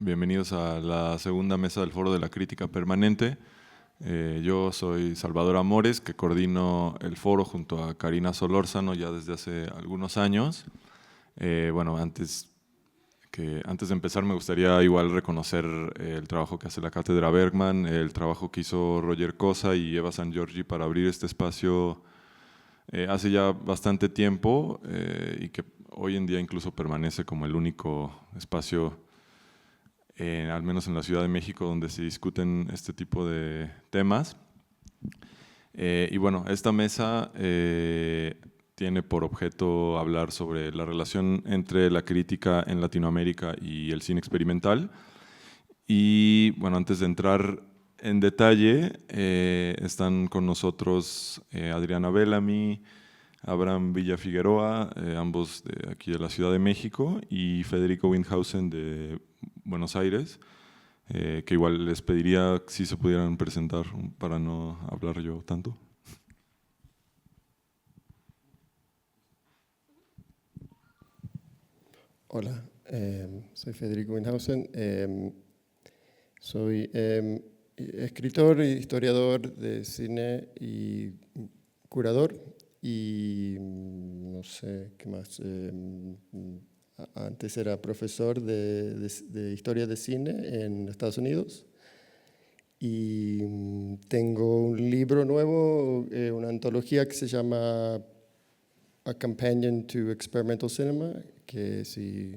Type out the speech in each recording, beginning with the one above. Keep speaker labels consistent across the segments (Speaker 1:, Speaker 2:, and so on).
Speaker 1: Bienvenidos a la segunda mesa del Foro de la Crítica Permanente. Yo soy Salvador Amores, que coordino el foro junto a Karina Solórzano ya desde hace algunos años. Bueno, antes de empezar me gustaría igual reconocer el trabajo que hace la Cátedra Bergman, el trabajo que hizo Roger Cosa y Eva San Giorgi para abrir este espacio hace ya bastante tiempo y que hoy en día incluso permanece como el único espacio, al menos en la Ciudad de México, donde se discuten este tipo de temas. Y bueno, esta mesa tiene por objeto hablar sobre la relación entre la crítica en Latinoamérica y el cine experimental. Y bueno, antes de entrar en detalle, están con nosotros Adriana Bellamy, Abraham Villafigueroa, ambos de aquí de la Ciudad de México, y Federico Windhausen de Buenos Aires, que igual les pediría si se pudieran presentar para no hablar yo tanto.
Speaker 2: Hola, soy Federico Windhausen, soy escritor e historiador de cine y curador y no sé qué más. Antes era profesor de historia de cine en Estados Unidos y tengo un libro nuevo, una antología que se llama A Companion to Experimental Cinema, que si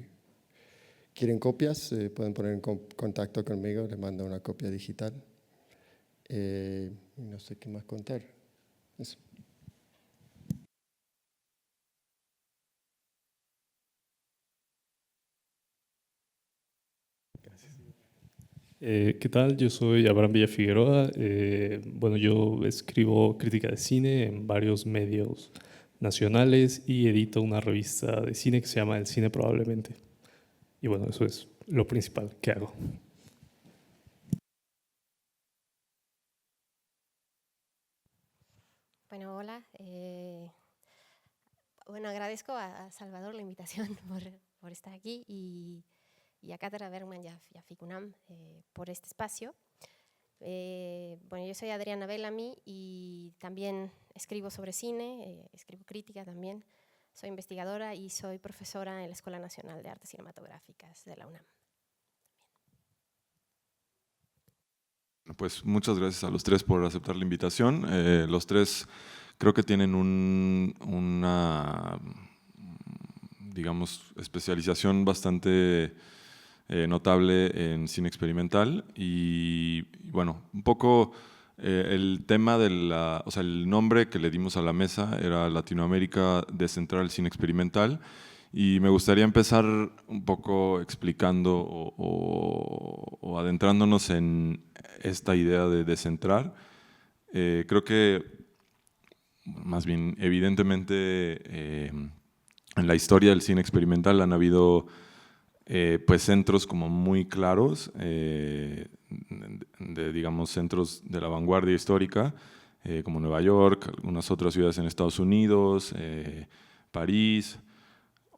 Speaker 2: quieren copias pueden poner en contacto conmigo, les mando una copia digital. No sé qué más contar. Eso.
Speaker 3: ¿Qué tal? Yo soy Abraham Villafigueroa. Bueno, yo escribo crítica de cine en varios medios nacionales y edito una revista de cine que se llama El Cine Probablemente. Y bueno, eso es lo principal que hago.
Speaker 4: Bueno, hola. Bueno, agradezco a Salvador la invitación por estar aquí y a Cátedra Bergman y a FICUNAM por este espacio. Bueno, yo soy Adriana Bellamy y también escribo sobre cine, escribo crítica también. Soy investigadora y soy profesora en la Escuela Nacional de Artes Cinematográficas de la UNAM.
Speaker 1: Pues muchas gracias a los tres por aceptar la invitación. Los tres creo que tienen una, digamos, especialización bastante notable en cine experimental y bueno, un poco el tema o sea, el nombre que le dimos a la mesa era Latinoamérica descentrar el cine experimental. Y me gustaría empezar un poco explicando o adentrándonos en esta idea de descentrar. Creo que, más bien, evidentemente, en la historia del cine experimental han habido pues centros como muy claros, digamos, centros de la vanguardia histórica, como Nueva York, algunas otras ciudades en Estados Unidos, París,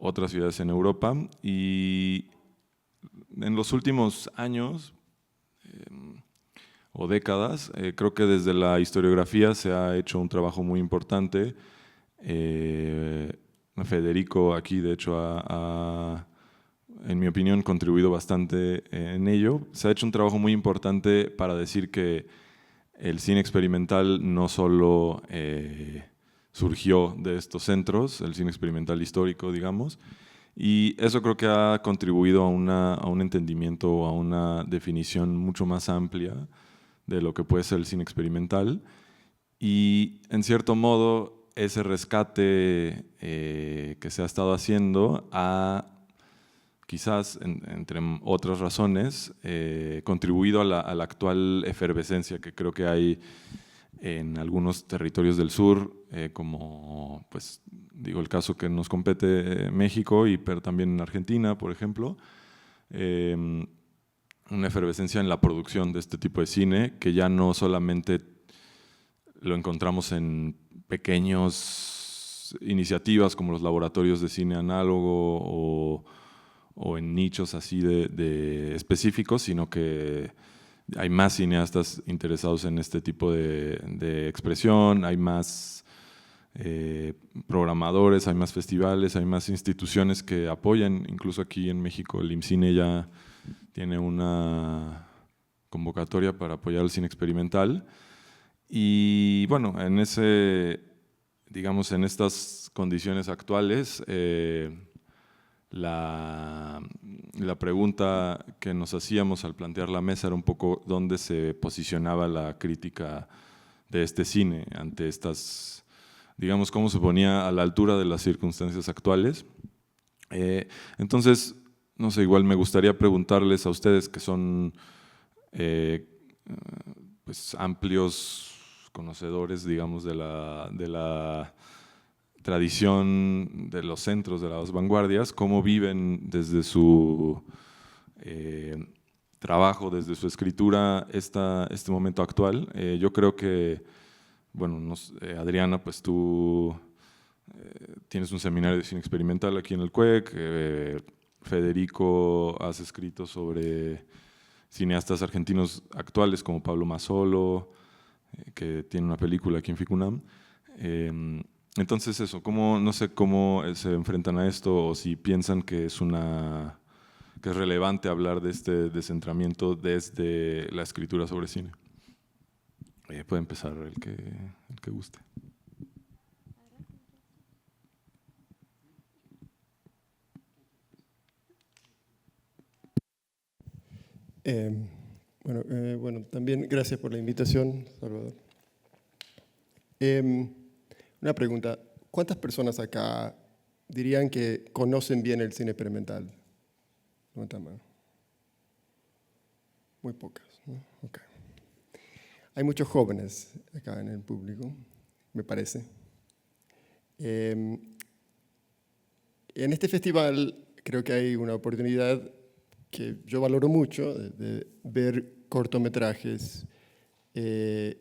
Speaker 1: otras ciudades en Europa, y en los últimos años o décadas, creo que desde la historiografía se ha hecho un trabajo muy importante. Federico aquí, de hecho, en mi opinión, contribuido bastante en ello. Se ha hecho un trabajo muy importante para decir que el cine experimental no solo surgió de estos centros, el cine experimental histórico, digamos, y eso creo que ha contribuido a un entendimiento o a una definición mucho más amplia de lo que puede ser el cine experimental. Y en cierto modo, ese rescate que se ha estado haciendo ha, quizás, entre otras razones, contribuido a la actual efervescencia que creo que hay en algunos territorios del sur, como pues, digo, el caso que nos compete México, pero también en Argentina, por ejemplo, una efervescencia en la producción de este tipo de cine, que ya no solamente lo encontramos en pequeñas iniciativas como los laboratorios de cine análogo o en nichos así de específicos, sino que hay más cineastas interesados en este tipo de expresión, hay más programadores, hay más festivales, hay más instituciones que apoyan. Incluso aquí en México el IMCINE ya tiene una convocatoria para apoyar el cine experimental. Y bueno, digamos, en estas condiciones actuales, la pregunta que nos hacíamos al plantear la mesa era un poco dónde se posicionaba la crítica de este cine ante estas, digamos, cómo se ponía a la altura de las circunstancias actuales. Entonces, no sé, igual me gustaría preguntarles a ustedes que son pues, amplios conocedores, digamos, de la tradición de los centros de las vanguardias, cómo viven desde su trabajo, desde su escritura, este momento actual. Yo creo que, bueno, Adriana, pues tú tienes un seminario de cine experimental aquí en el CUEC, Federico, has escrito sobre cineastas argentinos actuales como Pablo Mazzolo, que tiene una película aquí en FICUNAM. Entonces eso, no sé cómo se enfrentan a esto o si piensan que es relevante hablar de este descentramiento desde la escritura sobre cine. Puede empezar el que guste.
Speaker 2: Bueno, también gracias por la invitación, Salvador. Una pregunta, ¿cuántas personas acá dirían que conocen bien el cine experimental? Levanta la mano. Muy pocas, ¿no? Okay. Hay muchos jóvenes acá en el público, me parece. En este festival creo que hay una oportunidad que yo valoro mucho de ver cortometrajes que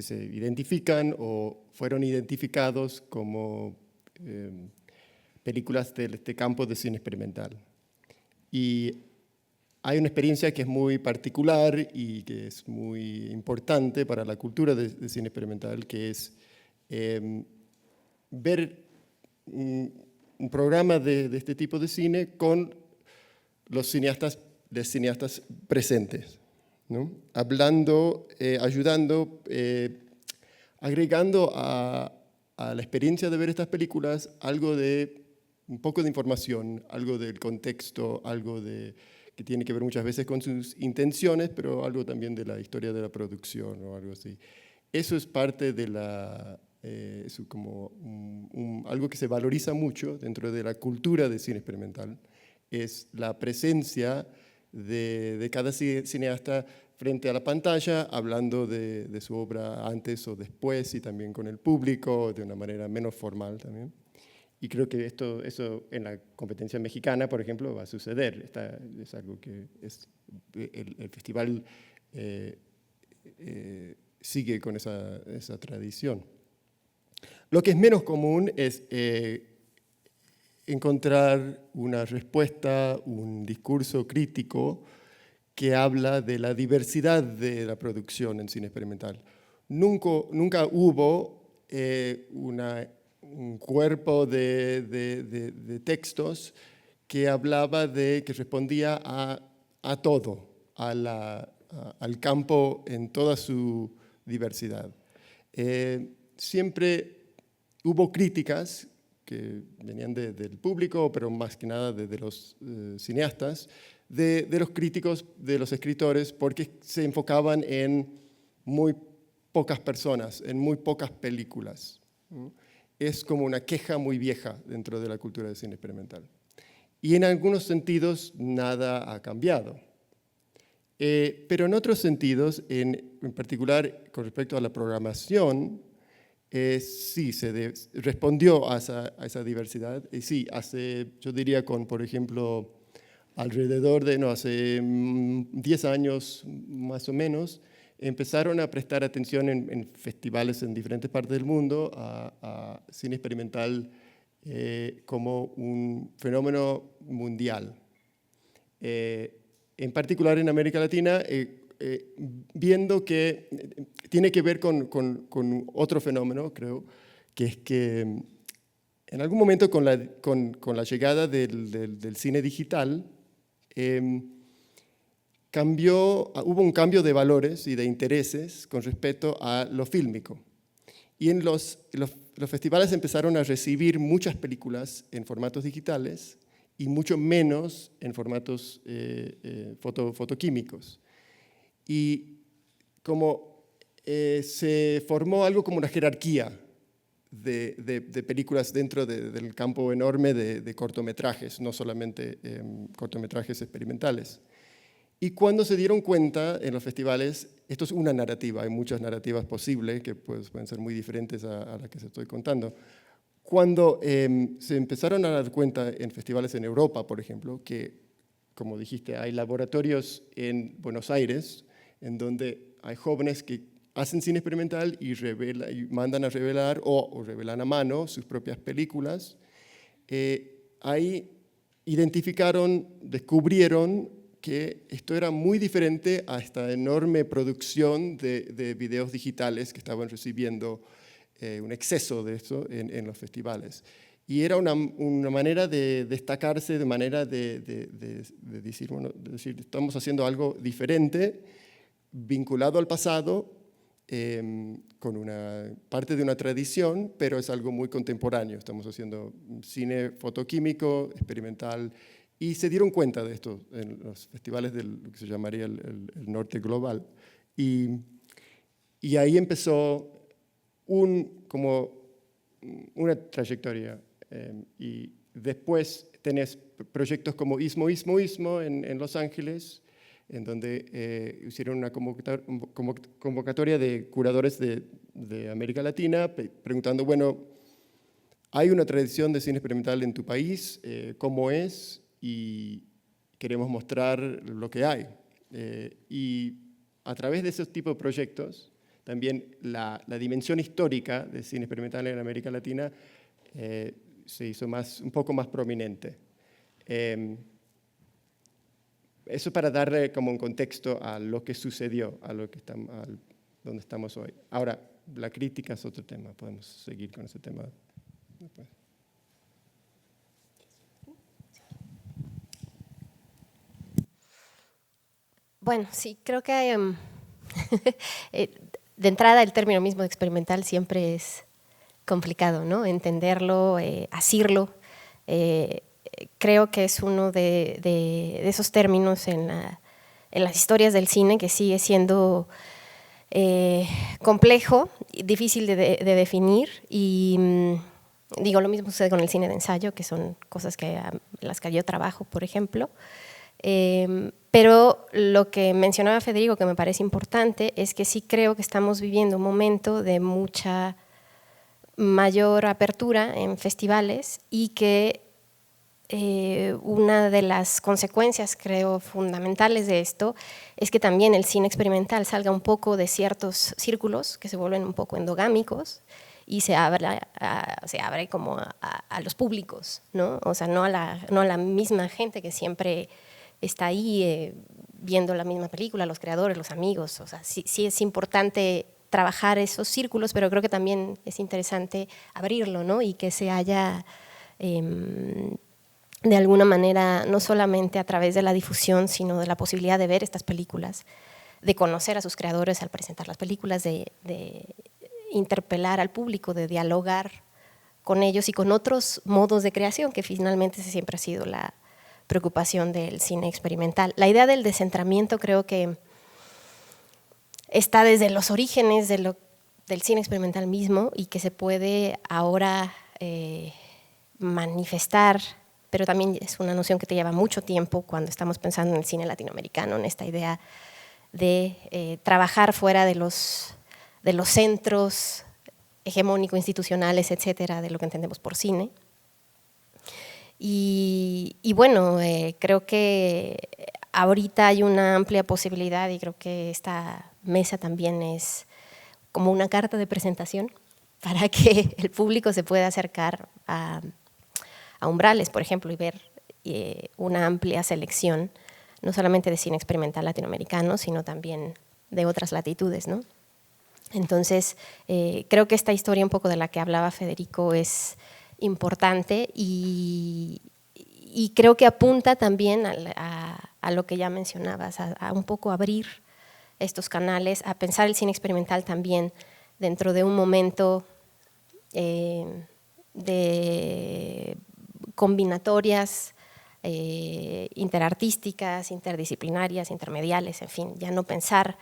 Speaker 2: se identifican o fueron identificados como películas de este campo de cine experimental. Y hay una experiencia que es muy particular y que es muy importante para la cultura de cine experimental, que es ver un programa de este tipo de cine con los cineastas presentes, ¿no? Hablando, ayudando, agregando a la experiencia de ver estas películas un poco de información, algo del contexto, algo que tiene que ver muchas veces con sus intenciones, pero algo también de la historia de la producción o algo así. Eso es parte de es como algo que se valoriza mucho dentro de la cultura de cine experimental, es la presencia de cada cineasta frente a la pantalla, hablando de su obra antes o después y también con el público, de una manera menos formal también. Y creo que eso en la competencia mexicana, por ejemplo, va a suceder. Es algo que el festival sigue con esa tradición. Lo que es menos común es encontrar una respuesta, un discurso crítico que habla de la diversidad de la producción en cine experimental. Nunca hubo un cuerpo de textos que que respondía a todo, al campo en toda su diversidad. Siempre hubo críticas que venían del público, pero más que nada de los cineastas, de los críticos, de los escritores, porque se enfocaban en muy pocas personas, en muy pocas películas, ¿no? Es como una queja muy vieja dentro de la cultura del cine experimental. Y en algunos sentidos nada ha cambiado. Pero en otros sentidos, en particular con respecto a la programación, sí, se respondió a esa diversidad. Y sí, yo diría por ejemplo, alrededor de, hace 10 años más o menos, empezaron a prestar atención en festivales en diferentes partes del mundo a cine experimental como un fenómeno mundial. En particular en América Latina, viendo que tiene que ver con otro fenómeno, creo, que es que en algún momento con la llegada del cine digital, hubo un cambio de valores y de intereses con respecto a lo fílmico. Y en los festivales empezaron a recibir muchas películas en formatos digitales y mucho menos en formatos fotoquímicos. Y como se formó algo como una jerarquía de películas dentro del campo enorme de cortometrajes, no solamente cortometrajes experimentales. Y cuando se dieron cuenta en los festivales, esto es una narrativa, hay muchas narrativas posibles que pueden ser muy diferentes a las que se estoy contando. Cuando se empezaron a dar cuenta en festivales en Europa, por ejemplo, que, como dijiste, hay laboratorios en Buenos Aires en donde hay jóvenes que hacen cine experimental y mandan a revelar o revelan a mano sus propias películas, ahí identificaron, descubrieron que esto era muy diferente a esta enorme producción de videos digitales que estaban recibiendo un exceso de eso en los festivales. Y era una manera de destacarse, de manera de decir, bueno, estamos haciendo algo diferente, vinculado al pasado, con una parte de una tradición, pero es algo muy contemporáneo. Estamos haciendo cine fotoquímico, experimental, y se dieron cuenta de esto en los festivales de lo que se llamaría el norte global. Y ahí empezó como una trayectoria. Y después tenés proyectos como Ismo en Los Ángeles, en donde hicieron una convocatoria de curadores de América Latina, preguntando, bueno, ¿hay una tradición de cine experimental en tu país? ¿Cómo es? Y queremos mostrar lo que hay. Y a través de esos tipos de proyectos, también la dimensión histórica del cine experimental en América Latina se hizo un poco más prominente. Eso para darle como un contexto a lo que sucedió, a donde estamos hoy. Ahora, la crítica es otro tema, podemos seguir con ese tema después.
Speaker 4: Bueno, sí, creo que de entrada el término mismo de experimental siempre es complicado, ¿no? Entenderlo, asirlo. Creo que es uno de esos términos en las historias del cine que sigue siendo complejo, difícil de definir, y digo, lo mismo sucede con el cine de ensayo, que son cosas las que yo trabajo, por ejemplo. Pero lo que mencionaba Federico, que me parece importante, es que sí creo que estamos viviendo un momento de mucha mayor apertura en festivales y que una de las consecuencias, creo, fundamentales de esto es que también el cine experimental salga un poco de ciertos círculos que se vuelven un poco endogámicos y se abre como a los públicos, ¿no? O sea, no a la misma gente que siempre está ahí viendo la misma película, los creadores, los amigos. O sea, sí es importante trabajar esos círculos, pero creo que también es interesante abrirlo, ¿no? Y que se haya, de alguna manera, no solamente a través de la difusión, sino de la posibilidad de ver estas películas, de conocer a sus creadores al presentar las películas, de interpelar al público, de dialogar con ellos y con otros modos de creación, que finalmente siempre ha sido la preocupación del cine experimental. La idea del descentramiento creo que está desde los orígenes del cine experimental mismo y que se puede ahora manifestar, pero también es una noción que te lleva mucho tiempo cuando estamos pensando en el cine latinoamericano, en esta idea de trabajar fuera de los centros hegemónicos, institucionales, etcétera, de lo que entendemos por cine. Y bueno, creo que ahorita hay una amplia posibilidad y creo que esta mesa también es como una carta de presentación para que el público se pueda acercar a Umbrales, por ejemplo, y ver una amplia selección, no solamente de cine experimental latinoamericano, sino también de otras latitudes, ¿no? Entonces, creo que esta historia un poco de la que hablaba Federico es importante y creo que apunta también a lo que ya mencionabas, a un poco abrir estos canales, a pensar el cine experimental también dentro de un momento de combinatorias interartísticas, interdisciplinarias, intermediales, en fin, ya no pensar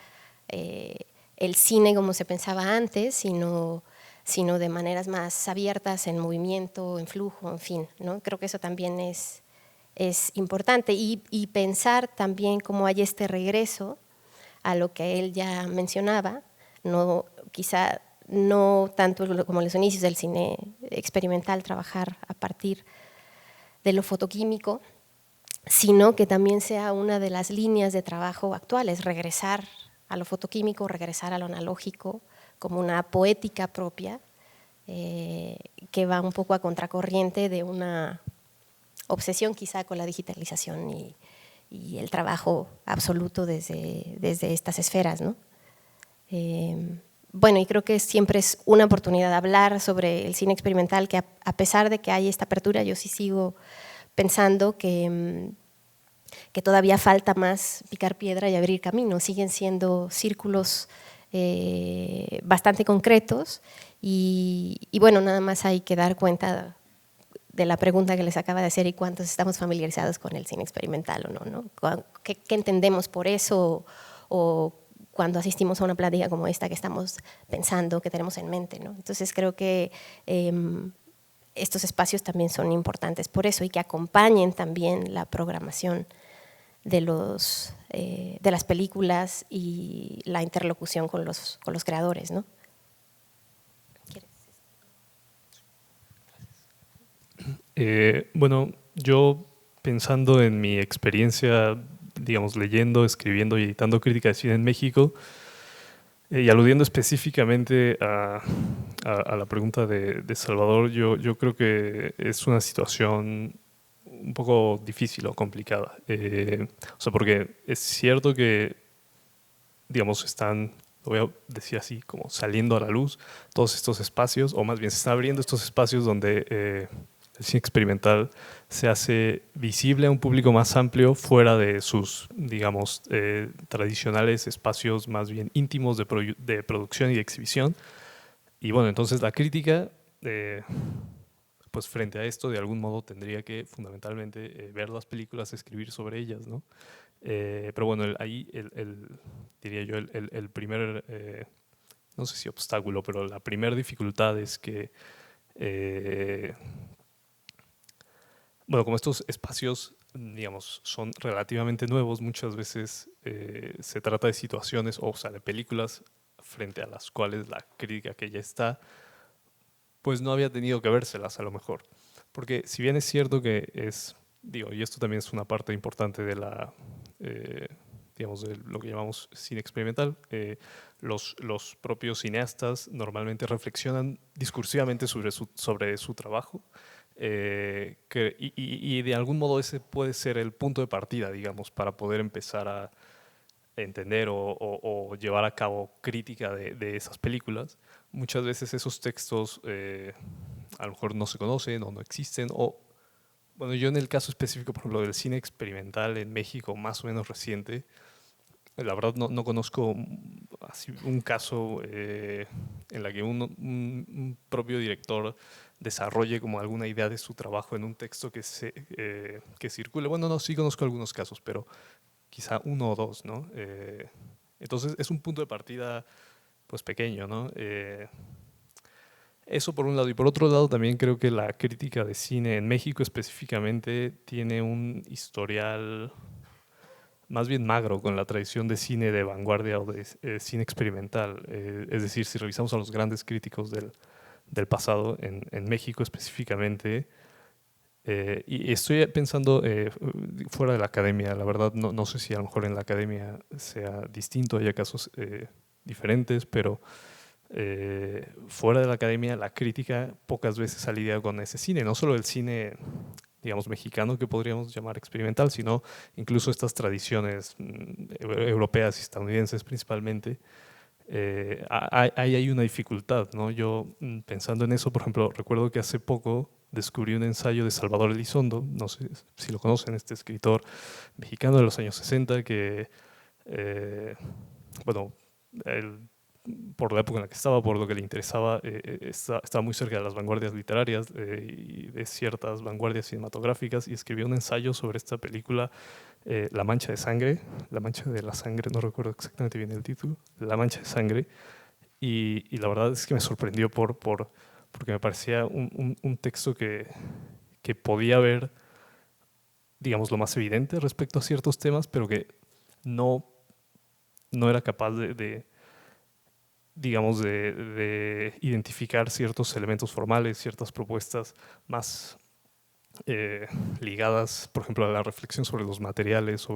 Speaker 4: el cine como se pensaba antes, sino de maneras más abiertas, en movimiento, en flujo, en fin, ¿no? Creo que eso también es importante y pensar también cómo hay este regreso a lo que él ya mencionaba, quizá no tanto como en los inicios del cine experimental, trabajar a partir de lo fotoquímico, sino que también sea una de las líneas de trabajo actuales, regresar a lo fotoquímico, regresar a lo analógico, como una poética propia, que va un poco a contracorriente de una obsesión quizá con la digitalización y el trabajo absoluto desde estas esferas, ¿no? Bueno, y creo que siempre es una oportunidad de hablar sobre el cine experimental, que a pesar de que hay esta apertura, yo sí sigo pensando que todavía falta más picar piedra y abrir camino. Siguen siendo círculos bastante concretos y bueno, nada más hay que dar cuenta de la pregunta que les acaba de hacer y cuántos estamos familiarizados con el cine experimental o no, ¿no? ¿Qué entendemos por eso o cuando asistimos a una plática como esta que estamos pensando, que tenemos en mente, ¿no? Entonces creo que estos espacios también son importantes por eso y que acompañen también la programación de las películas y la interlocución con los creadores, ¿no?
Speaker 3: Bueno, yo pensando en mi experiencia, digamos, leyendo, escribiendo y editando crítica de cine en México, y aludiendo específicamente a la pregunta de Salvador, yo creo que es una situación un poco difícil o complicada. O sea, porque es cierto que, digamos, están, lo voy a decir así, como saliendo a la luz todos estos espacios, o más bien se están abriendo estos espacios donde el cine experimental se hace visible a un público más amplio fuera de sus, digamos, tradicionales espacios más bien íntimos de producción y de exhibición. Y bueno, entonces la crítica, pues frente a esto, de algún modo tendría que fundamentalmente ver las películas, escribir sobre ellas, ¿no? Pero bueno, ahí diría yo el primer, no sé si obstáculo, pero la primera dificultad es que bueno, como estos espacios, digamos, son relativamente nuevos, muchas veces se trata de situaciones, o sea, de películas frente a las cuales la crítica que ya está, pues no había tenido que vérselas a lo mejor. Porque si bien es cierto que digo, y esto también es una parte importante de digamos, de lo que llamamos cine experimental, los propios cineastas normalmente reflexionan discursivamente sobre su trabajo, y de algún modo ese puede ser el punto de partida, digamos, para poder empezar a entender o llevar a cabo crítica de esas películas. Muchas veces esos textos a lo mejor no se conocen o no existen, o bueno, yo en el caso específico, por ejemplo, del cine experimental en México, más o menos reciente, la verdad no conozco así un caso en la que un propio director desarrolle como alguna idea de su trabajo en un texto que circule. Bueno, no, sí conozco algunos casos, pero quizá uno o dos, ¿no? Entonces es un punto de partida pues pequeño, ¿no? Eso por un lado. Y por otro lado también creo que la crítica de cine en México específicamente tiene un historial más bien magro con la tradición de cine de vanguardia o de cine experimental. Es decir, si revisamos a los grandes críticos del pasado, en México específicamente, y estoy pensando fuera de la academia, la verdad no sé si a lo mejor en la academia sea distinto, haya casos diferentes, pero fuera de la academia, la crítica pocas veces ha lidiado con ese cine, no solo el cine, digamos, mexicano, que podríamos llamar experimental, sino incluso estas tradiciones europeas y estadounidenses principalmente. Hay una dificultad, ¿no? Yo, pensando en eso, por ejemplo, recuerdo que hace poco descubrí un ensayo de Salvador Elizondo, no sé si lo conocen, este escritor mexicano de los años 60 que, bueno, él, por la época en la que estaba, por lo que le interesaba, estaba muy cerca de las vanguardias literarias y de ciertas vanguardias cinematográficas, y escribió un ensayo sobre esta película, La mancha de sangre, La mancha de la sangre, no recuerdo exactamente bien el título, La mancha de sangre, y la verdad es que me sorprendió porque me parecía un texto que podía ver, digamos, lo más evidente respecto a ciertos temas, pero que no era capaz digamos, de identificar ciertos elementos formales, ciertas propuestas más ligadas, por ejemplo, a la reflexión sobre los materiales,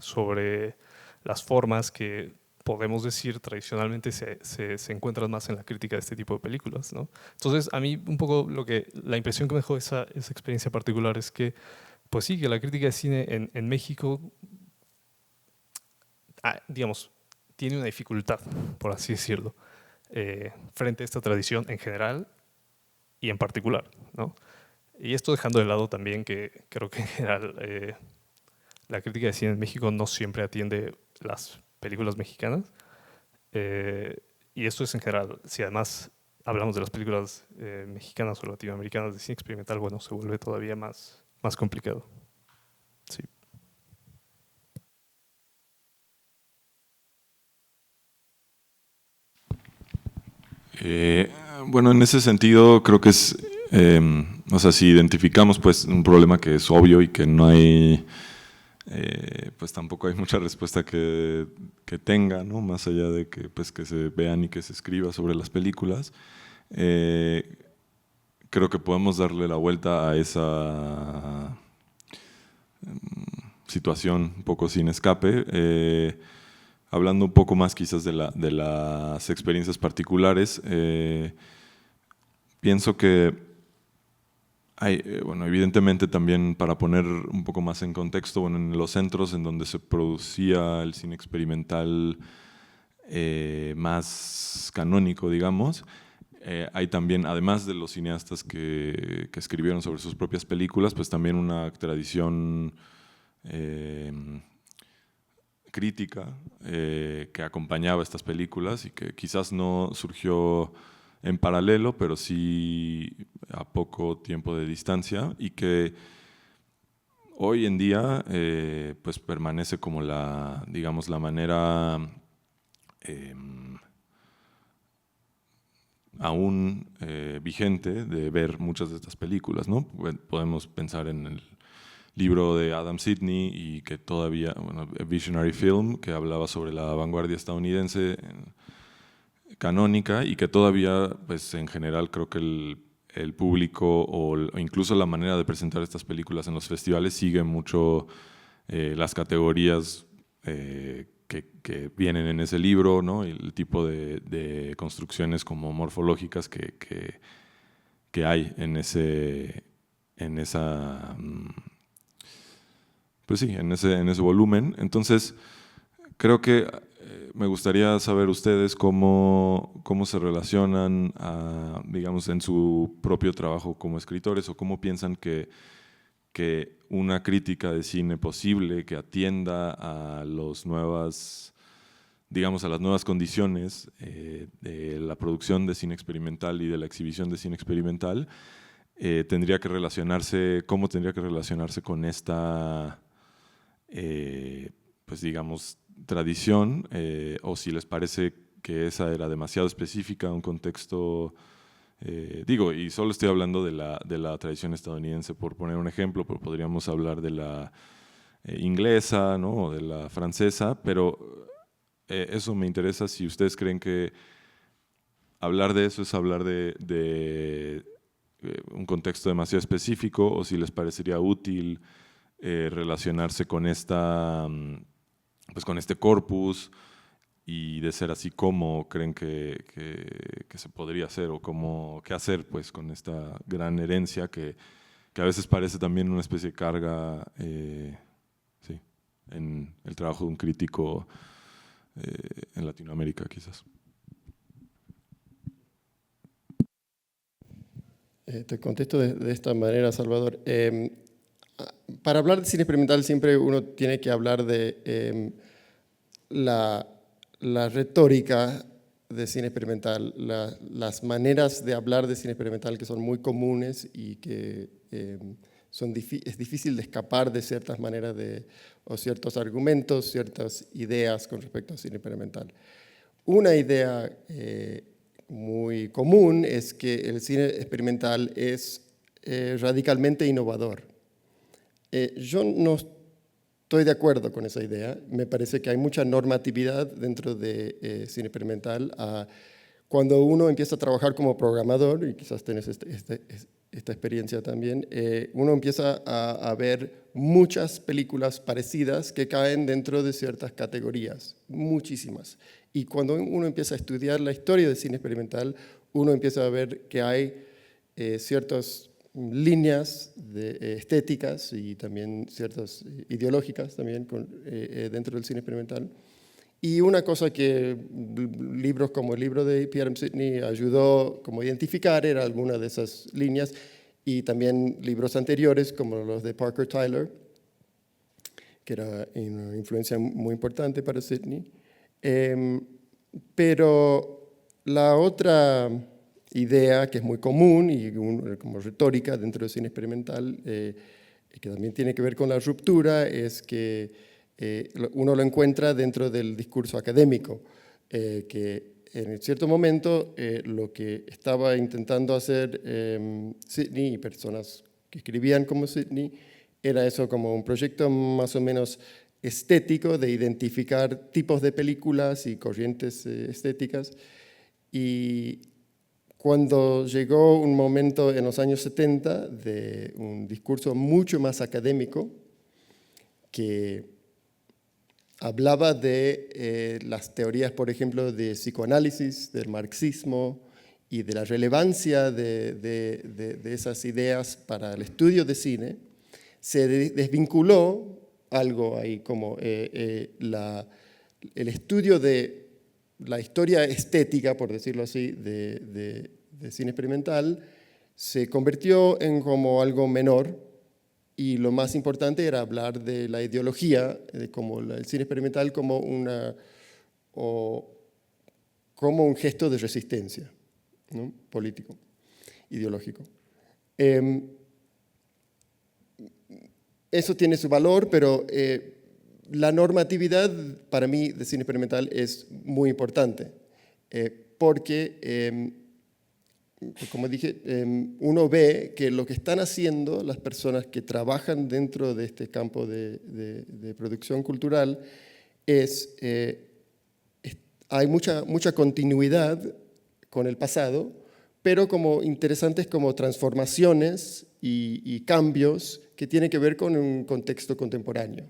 Speaker 3: sobre las formas que podemos decir tradicionalmente se encuentran más en la crítica de este tipo de películas, ¿no? Entonces, a mí un poco la impresión que me dejó esa experiencia particular es que, pues sí, que la crítica de cine en México, digamos, tiene una dificultad, por así decirlo, frente a esta tradición en general y en particular, ¿no? Y esto dejando de lado también que creo que en general la crítica de cine en México no siempre atiende las películas mexicanas. Y esto es en general, si además hablamos de las películas mexicanas o latinoamericanas de cine experimental, bueno, se vuelve todavía más complicado. Sí.
Speaker 1: Bueno, en ese sentido creo que es, o sea, si identificamos pues un problema que es obvio y que no hay, pues tampoco hay mucha respuesta que tenga, ¿no? Más allá de que, pues, que se vean y que se escriba sobre las películas, creo que podemos darle la vuelta a esa situación un poco sin escape. Hablando un poco más quizás de las experiencias particulares, pienso que hay, bueno, evidentemente también para poner un poco más en contexto, bueno, en los centros en donde se producía el cine experimental más canónico, digamos, hay también, además de los cineastas que escribieron sobre sus propias películas, pues también una tradición crítica que acompañaba estas películas y que quizás no surgió en paralelo, pero sí a poco tiempo de distancia, y que hoy en día pues permanece como digamos, la manera aún vigente de ver muchas de estas películas, ¿no? Podemos pensar en el libro de Adam Sidney y que todavía, bueno, Visionary Film, que hablaba sobre la vanguardia estadounidense canónica y que todavía, pues en general creo que el público o incluso la manera de presentar estas películas en los festivales sigue mucho las categorías que vienen en ese libro, ¿no? El tipo de construcciones como morfológicas que hay en esa pues sí, en ese volumen. Entonces, creo que me gustaría saber ustedes cómo se relacionan, digamos, en su propio trabajo como escritores, o cómo piensan que una crítica de cine posible que atienda a digamos, a las nuevas condiciones de la producción de cine experimental y de la exhibición de cine experimental, tendría que relacionarse con esta pues digamos, tradición, o si les parece que esa era demasiado específica, un contexto, digo, y solo estoy hablando de la tradición estadounidense, por poner un ejemplo, pero podríamos hablar de la inglesa, ¿no? O de la francesa, pero eso me interesa si ustedes creen que hablar de eso es hablar de un contexto demasiado específico, o si les parecería útil relacionarse con pues con este corpus, Y de ser así, ¿cómo creen que se podría hacer o qué hacer pues, con esta gran herencia que a veces parece también una especie de carga sí, en el trabajo de un crítico en Latinoamérica quizás?
Speaker 2: Te contesto de esta manera, Salvador. Para hablar de cine experimental siempre uno tiene que hablar de la retórica de cine experimental, las maneras de hablar de cine experimental que son muy comunes y que es difícil de escapar de ciertas maneras o ciertos argumentos, ciertas ideas con respecto al cine experimental. Una idea muy común es que el cine experimental es radicalmente innovador. Yo no estoy de acuerdo con esa idea. Me parece que hay mucha normatividad dentro de cine experimental. Cuando uno empieza a trabajar como programador, y quizás tenés esta experiencia también, uno empieza a ver muchas películas parecidas que caen dentro de ciertas categorías, muchísimas. Y cuando uno empieza a estudiar la historia del cine experimental, uno empieza a ver que hay ciertas líneas estéticas y también ciertas ideológicas también dentro del cine experimental. Y una cosa que libros como el libro de Pierre M. Sidney ayudó como a identificar era alguna de esas líneas, y también libros anteriores como los de Parker Tyler, que era una influencia muy importante para Sidney. Pero la otra idea que es muy común y como retórica dentro del cine experimental, que también tiene que ver con la ruptura, es que uno lo encuentra dentro del discurso académico, que en cierto momento lo que estaba intentando hacer Sidney y personas que escribían como Sidney era eso, como un proyecto más o menos estético de identificar tipos de películas y corrientes estéticas. Y cuando llegó un momento en los años 70 de un discurso mucho más académico que hablaba de las teorías, por ejemplo, de psicoanálisis, del marxismo y de la relevancia de esas ideas para el estudio de cine, se desvinculó algo ahí como el estudio de la historia estética, por decirlo así, de cine experimental, se convirtió en como algo menor, y lo más importante era hablar de la ideología, como el cine experimental como como un gesto de resistencia, ¿no? Político, ideológico. Eso tiene su valor, pero la normatividad para mí de cine experimental es muy importante, porque, como dije, uno ve que lo que están haciendo las personas que trabajan dentro de este campo de producción cultural hay mucha continuidad con el pasado, pero como interesantes como transformaciones y cambios que tienen que ver con un contexto contemporáneo.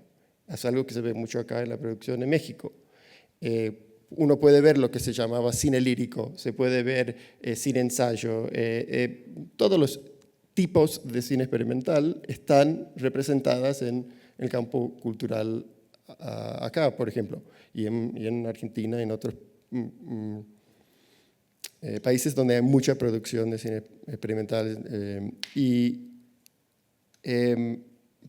Speaker 2: Es algo que se ve mucho acá en la producción en México. Uno puede ver lo que se llamaba cine lírico, se puede ver cine ensayo, todos los tipos de cine experimental están representadas en el campo cultural acá, por ejemplo, y en Argentina y en otros países donde hay mucha producción de cine experimental.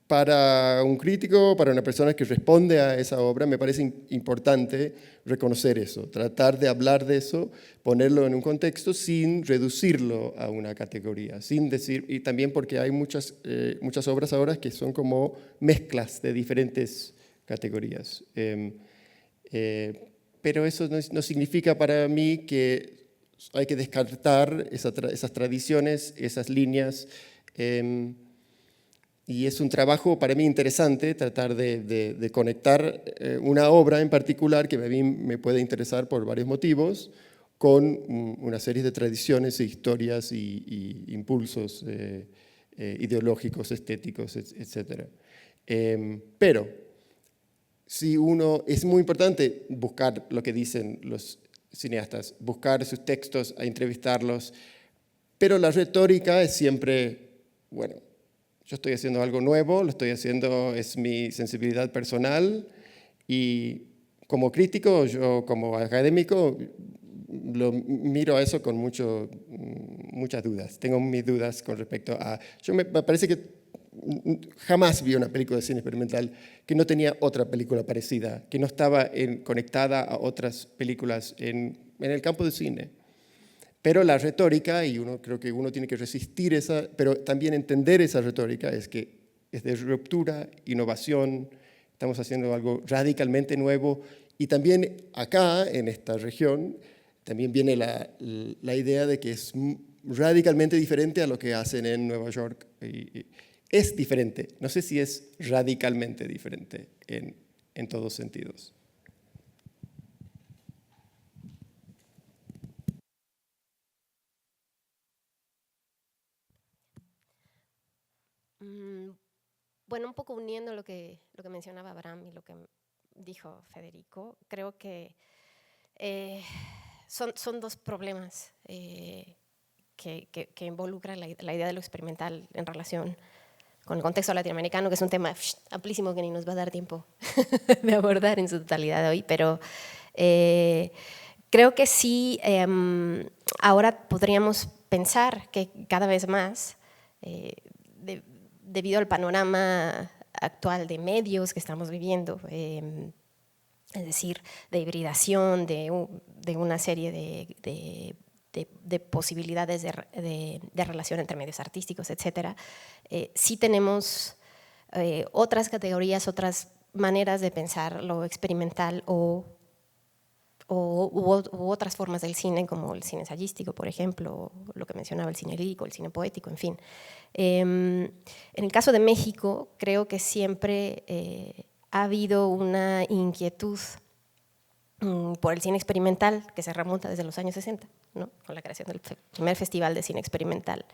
Speaker 2: Para un crítico, para una persona que responde a esa obra, me parece importante reconocer eso, tratar de hablar de eso, ponerlo en un contexto sin reducirlo a una categoría, sin decir, y también porque hay muchas obras ahora que son como mezclas de diferentes categorías. Pero eso no significa para mí que hay que descartar esas tradiciones, esas líneas. Y es un trabajo para mí interesante tratar de conectar una obra en particular que a mí me puede interesar por varios motivos con una serie de tradiciones, historias y impulsos ideológicos, estéticos, etc. Pero si uno, es muy importante buscar lo que dicen los cineastas, buscar sus textos, a entrevistarlos, pero la retórica es siempre, bueno, yo estoy haciendo algo nuevo, lo estoy haciendo, es mi sensibilidad personal, y como crítico, yo como académico, lo miro a eso con muchas dudas. Tengo mis dudas con respecto a... me parece que jamás vi una película de cine experimental que no tenía otra película parecida, que no estaba conectada a otras películas en el campo del cine. Pero la retórica, y creo que uno tiene que resistir esa, pero también entender esa retórica, es que es de ruptura, innovación, estamos haciendo algo radicalmente nuevo, y también acá, en esta región, también viene la idea de que es radicalmente diferente a lo que hacen en Nueva York. Es diferente, no sé si es radicalmente diferente en todos sentidos.
Speaker 4: Bueno, un poco uniendo lo que mencionaba Abraham y lo que dijo Federico, creo que son dos problemas que involucran la idea de lo experimental en relación con el contexto latinoamericano, que es un tema amplísimo que ni nos va a dar tiempo de abordar en su totalidad hoy, pero creo que sí, ahora podríamos pensar que cada vez más, debido al panorama actual de medios que estamos viviendo, es decir, de hibridación, de una serie de posibilidades de relación entre medios artísticos, etcétera, sí tenemos otras categorías, otras maneras de pensar lo experimental u otras formas del cine, como el cine ensayístico, por ejemplo, lo que mencionaba el cine lírico, el cine poético, en fin. En el caso de México, creo que siempre ha habido una inquietud por el cine experimental que se remonta desde los años 60, ¿no? Con la creación del primer festival de cine experimental,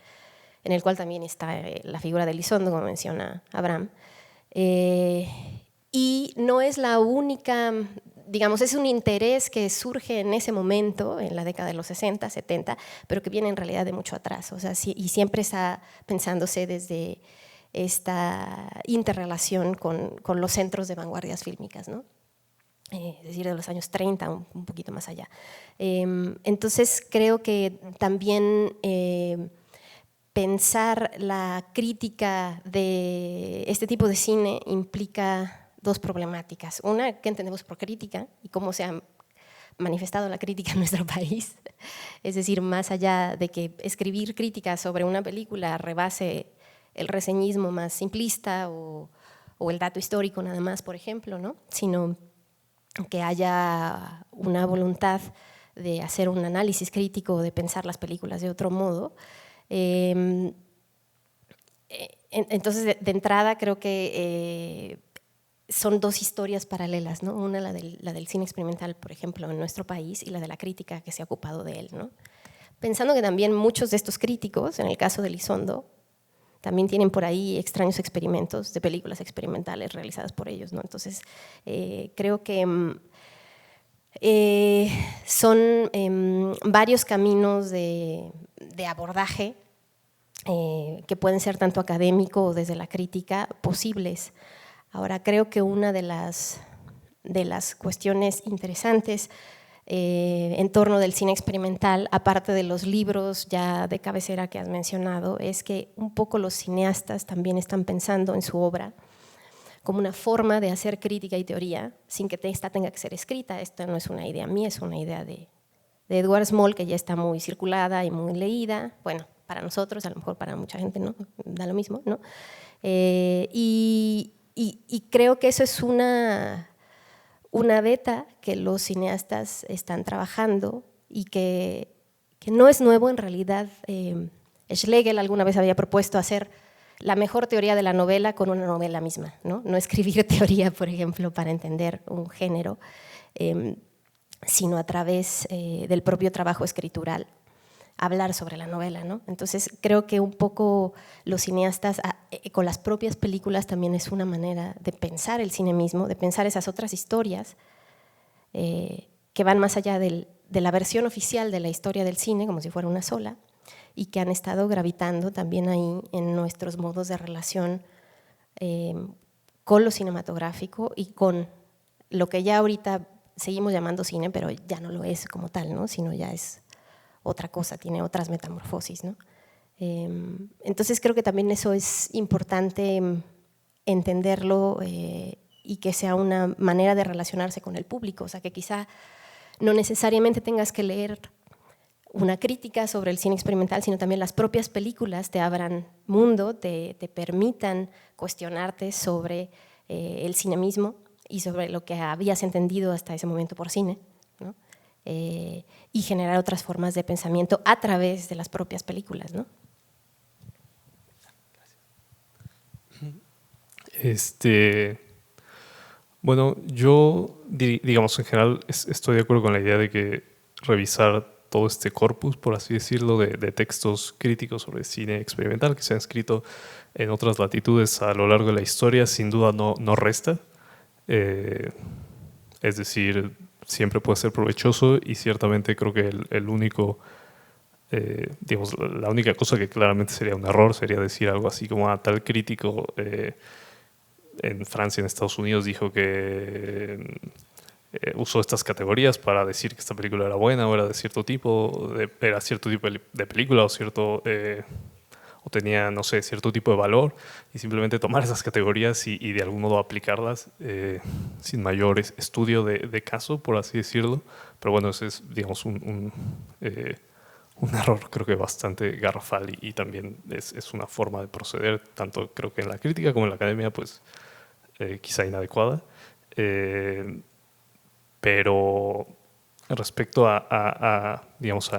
Speaker 4: en el cual también está la figura de Elizondo, como menciona Abraham. Y no es la única, digamos, es un interés que surge en ese momento, en la década de los 60, 70, pero que viene en realidad de mucho atrás, o sea, y siempre está pensándose desde esta interrelación con los centros de vanguardias fílmicas, ¿no? Es decir, de los años 30, un poquito más allá. Entonces, creo que también pensar la crítica de este tipo de cine implica dos problemáticas. Una, ¿qué entendemos por crítica y cómo se ha manifestado la crítica en nuestro país? Es decir, más allá de que escribir críticas sobre una película rebase el reseñismo más simplista o el dato histórico nada más, por ejemplo, ¿no? Sino que haya una voluntad de hacer un análisis crítico, de pensar las películas de otro modo. Entonces, de entrada, creo que son dos historias paralelas, ¿no? Una, la del cine experimental, por ejemplo, en nuestro país, y la de la crítica que se ha ocupado de él, ¿no? Pensando que también muchos de estos críticos, en el caso de Elizondo, también tienen por ahí extraños experimentos de películas experimentales realizadas por ellos, ¿no? Entonces, creo que son varios caminos de abordaje que pueden ser tanto académico o desde la crítica posibles. Ahora, creo que una de las cuestiones interesantes en torno del cine experimental, aparte de los libros ya de cabecera que has mencionado, es que un poco los cineastas también están pensando en su obra como una forma de hacer crítica y teoría sin que esta tenga que ser escrita. Esto no es una idea mía, es una idea de Edward Small, que ya está muy circulada y muy leída. Bueno, para nosotros, a lo mejor para mucha gente no, da lo mismo, ¿no? Y creo que eso es una beta que los cineastas están trabajando y que no es nuevo en realidad. Schlegel alguna vez había propuesto hacer la mejor teoría de la novela con una novela misma, ¿no? No escribir teoría, por ejemplo, para entender un género, sino a través del propio trabajo escritural. hablar sobre la novela, ¿no? Entonces creo que un poco los cineastas con las propias películas también es una manera de pensar el cine mismo, de pensar esas otras historias que van más allá de la versión oficial de la historia del cine, como si fuera una sola, y que han estado gravitando también ahí en nuestros modos de relación con lo cinematográfico y con lo que ya ahorita seguimos llamando cine, pero ya no lo es como tal, ¿no? Sino ya es otra cosa, tiene otras metamorfosis, ¿no? Entonces creo que también eso es importante entenderlo y que sea una manera de relacionarse con el público, o sea, que quizá no necesariamente tengas que leer una crítica sobre el cine experimental, sino también las propias películas te abran mundo, te permitan cuestionarte sobre el cine mismo y sobre lo que habías entendido hasta ese momento por cine, ¿no? Y generar otras formas de pensamiento a través de las propias películas, ¿no?
Speaker 3: Bueno, yo, digamos, en general estoy de acuerdo con la idea de que revisar todo este corpus, por así decirlo, de textos críticos sobre cine experimental que se han escrito en otras latitudes a lo largo de la historia, sin duda no resta. Es decir, siempre puede ser provechoso y ciertamente creo que el único, digamos, la única cosa que claramente sería un error sería decir algo así como tal crítico en Francia, en Estados Unidos, dijo que usó estas categorías para decir que esta película era buena o era de cierto tipo, era cierto tipo de película o cierto o tenía, no sé, cierto tipo de valor, y simplemente tomar esas categorías y de algún modo aplicarlas sin mayor estudio de caso, por así decirlo. Pero bueno, ese es, digamos, un error creo que bastante garrafal y también es una forma de proceder, tanto creo que en la crítica como en la academia, pues quizá inadecuada. Pero respecto digamos,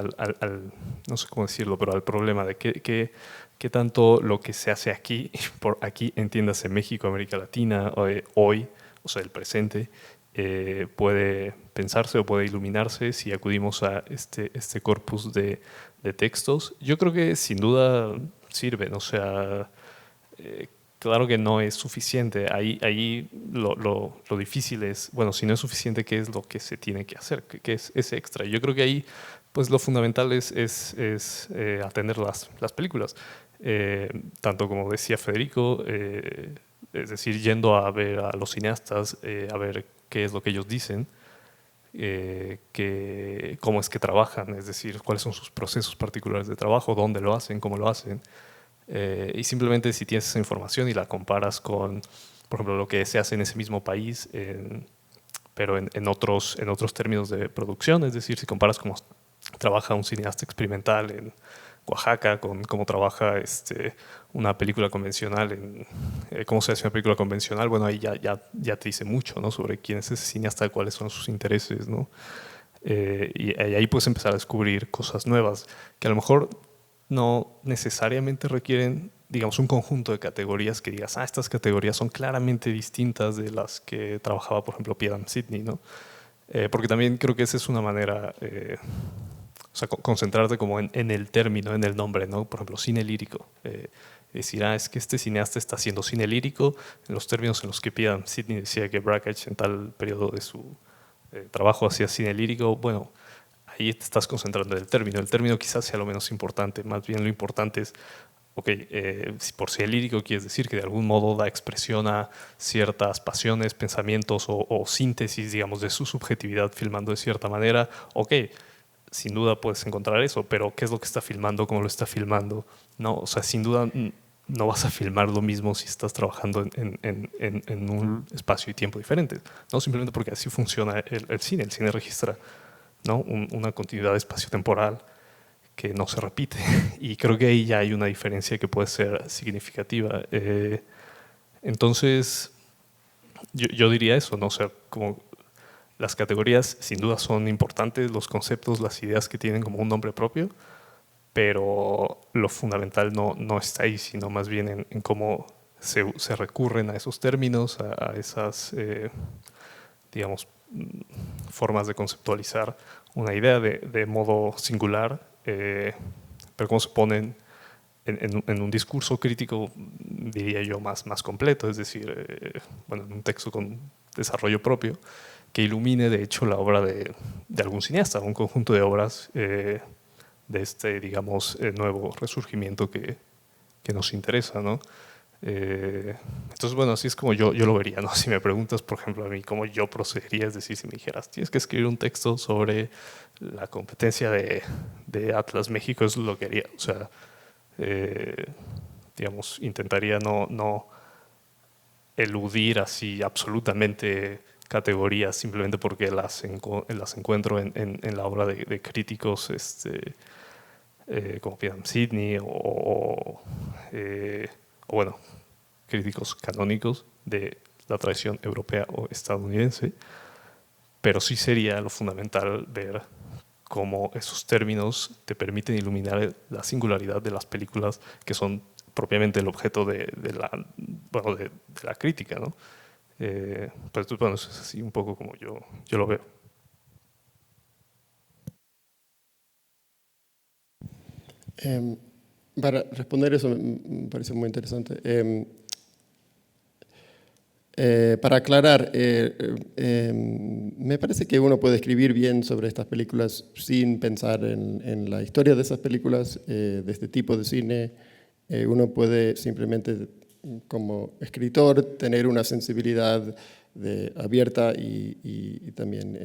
Speaker 3: no sé cómo decirlo, pero al problema de qué tanto lo que se hace aquí, por aquí entiéndase México, América Latina, hoy, o sea, el presente, puede pensarse o puede iluminarse si acudimos a este corpus de textos. Yo creo que sin duda sirven, o sea, claro que no es suficiente. Ahí lo difícil es, bueno, si no es suficiente, ¿qué es lo que se tiene que hacer? ¿Qué es ese extra? Yo creo que ahí, pues lo fundamental es atender las películas. Tanto como decía Federico, es decir, yendo a ver a los cineastas, a ver qué es lo que ellos dicen, cómo es que trabajan, es decir, cuáles son sus procesos particulares de trabajo, dónde lo hacen, cómo lo hacen. Y simplemente si tienes esa información y la comparas con, por ejemplo, lo que se hace en ese mismo país, pero en otros términos de producción, es decir, si comparas cómo trabaja un cineasta experimental en Oaxaca con cómo trabaja una película convencional, cómo se hace una película convencional, bueno, ahí ya te dice mucho, ¿no? Sobre quién es ese cineasta, cuáles son sus intereses, ¿no? Y ahí puedes empezar a descubrir cosas nuevas que a lo mejor no necesariamente requieren, digamos, un conjunto de categorías que digas, estas categorías son claramente distintas de las que trabajaba, por ejemplo, Piedan Sidney, ¿no? Porque también creo que esa es una manera, o sea, concentrarte como en el término, en el nombre, ¿no? Por ejemplo, cine lírico. Decir, es que este cineasta está haciendo cine lírico en los términos en los que Piedan Sidney decía que Brakhage en tal periodo de su trabajo hacía cine lírico. Bueno, ahí te estás concentrando en el término. El término quizás sea lo menos importante, más bien lo importante es, ok, si por cine lírico quieres decir que de algún modo da expresión a ciertas pasiones, pensamientos o síntesis, digamos, de su subjetividad filmando de cierta manera, ok, sin duda puedes encontrar eso, pero ¿qué es lo que está filmando? ¿Cómo lo está filmando? No, o sea, sin duda no vas a filmar lo mismo si estás trabajando en un espacio y tiempo diferentes, ¿no? Simplemente porque así funciona el cine. El cine registra, ¿no? Una continuidad espacio-temporal que no se repite. Y creo que ahí ya hay una diferencia que puede ser significativa. Entonces, yo diría eso, ¿no? O sea, como las categorías sin duda son importantes, los conceptos, las ideas que tienen como un nombre propio, pero lo fundamental no está ahí, sino más bien en cómo se recurren a esos términos, a esas, digamos, formas de conceptualizar una idea de modo singular pero cómo se ponen en un discurso crítico, diría yo, más completo, es decir, bueno, en un texto con desarrollo propio, que ilumine de hecho la obra de algún cineasta, un conjunto de obras de este, digamos, nuevo resurgimiento que nos interesa, ¿no? Entonces, bueno, así es como yo lo vería, ¿no? Si me preguntas, por ejemplo, a mí cómo yo procedería, es decir, si me dijeras, tienes que escribir un texto sobre la competencia de Atlas México, es lo que haría, o sea, digamos, intentaría no eludir así absolutamente categorías simplemente porque las encuentro en la obra de críticos como Pam Sidney o bueno, críticos canónicos de la tradición europea o estadounidense, pero sí sería lo fundamental ver cómo esos términos te permiten iluminar la singularidad de las películas que son propiamente el objeto de la crítica, ¿no? Pues bueno, eso es así un poco como yo lo veo.
Speaker 2: Para responder eso me parece muy interesante. Para aclarar, me parece que uno puede escribir bien sobre estas películas sin pensar en la historia de esas películas, de este tipo de cine. Uno puede simplemente, como escritor, tener una sensibilidad abierta y también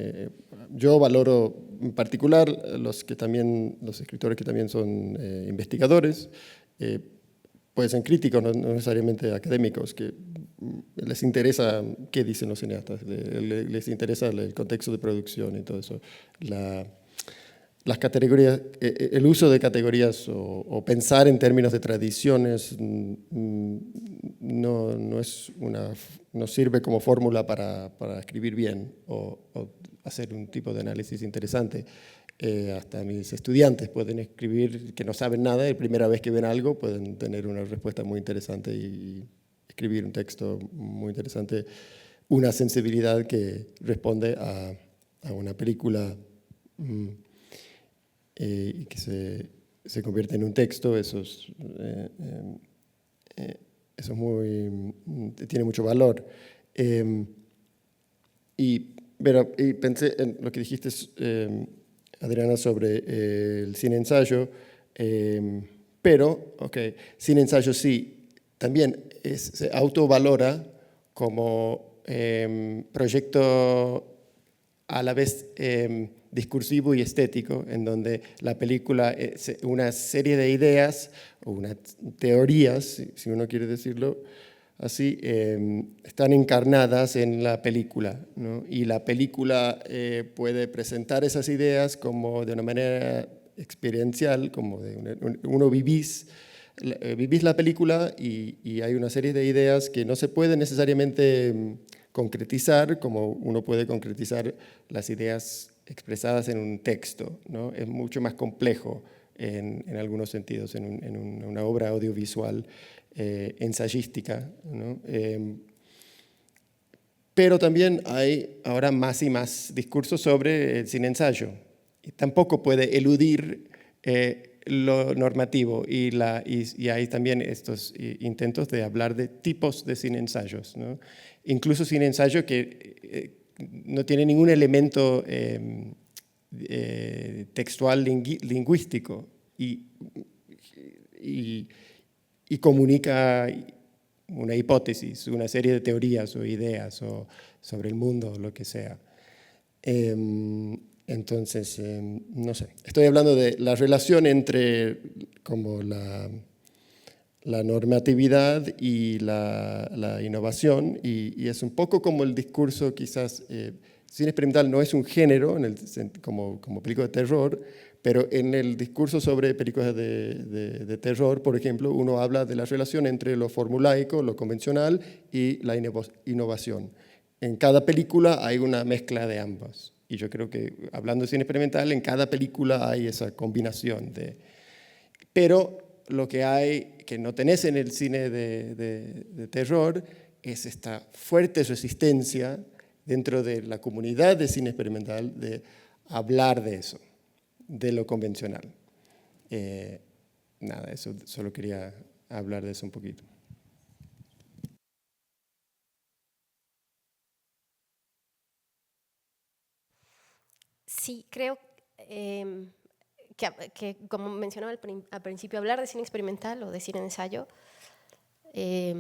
Speaker 2: yo valoro en particular los escritores que también son investigadores, pues en críticos, no necesariamente académicos, que les interesa qué dicen los cineastas, les interesa el contexto de producción y todo eso. Las categorías, el uso de categorías o pensar en términos de tradiciones no sirve como fórmula para escribir bien o hacer un tipo de análisis interesante. Hasta mis estudiantes pueden escribir que no saben nada y la primera vez que ven algo pueden tener una respuesta muy interesante y escribir un texto muy interesante, una sensibilidad que responde a una película y que se convierte en un texto. Eso tiene mucho valor. Y pensé en lo que dijiste, Adriana, sobre el cine ensayo, pero, cine ensayo sí, también se autovalora como proyecto a la vez discursivo y estético, en donde la película es una serie de ideas o unas teorías, si uno quiere decirlo así, están encarnadas en la película, ¿no? Y la película puede presentar esas ideas como de una manera experiencial, como uno vivís la película y hay una serie de ideas que no se pueden necesariamente concretizar como uno puede concretizar las ideas expresadas en un texto, ¿no? Es mucho más complejo en algunos sentidos, en una obra audiovisual ensayística, ¿no? Pero también hay ahora más y más discursos sobre el cine ensayo. Y tampoco puede eludir lo normativo y hay también estos intentos de hablar de tipos de cine ensayos, ¿no? Incluso cine ensayo que no tiene ningún elemento textual lingüístico y comunica una hipótesis, una serie de teorías o ideas sobre el mundo, lo que sea. Entonces, no sé, estoy hablando de la relación entre como la normatividad y la innovación, y es un poco como el discurso, quizás, cine experimental no es un género como película de terror, pero en el discurso sobre películas de terror, por ejemplo, uno habla de la relación entre lo formulaico, lo convencional y la innovación. En cada película hay una mezcla de ambas. Y yo creo que, hablando de cine experimental, en cada película hay esa combinación Pero lo que hay, que no tenés en el cine de terror, es esta fuerte resistencia dentro de la comunidad de cine experimental de hablar de eso, de lo convencional. Nada, eso, solo quería hablar de eso un poquito.
Speaker 4: Sí, creo que como mencionaba al principio, hablar de cine experimental o de cine de ensayo, que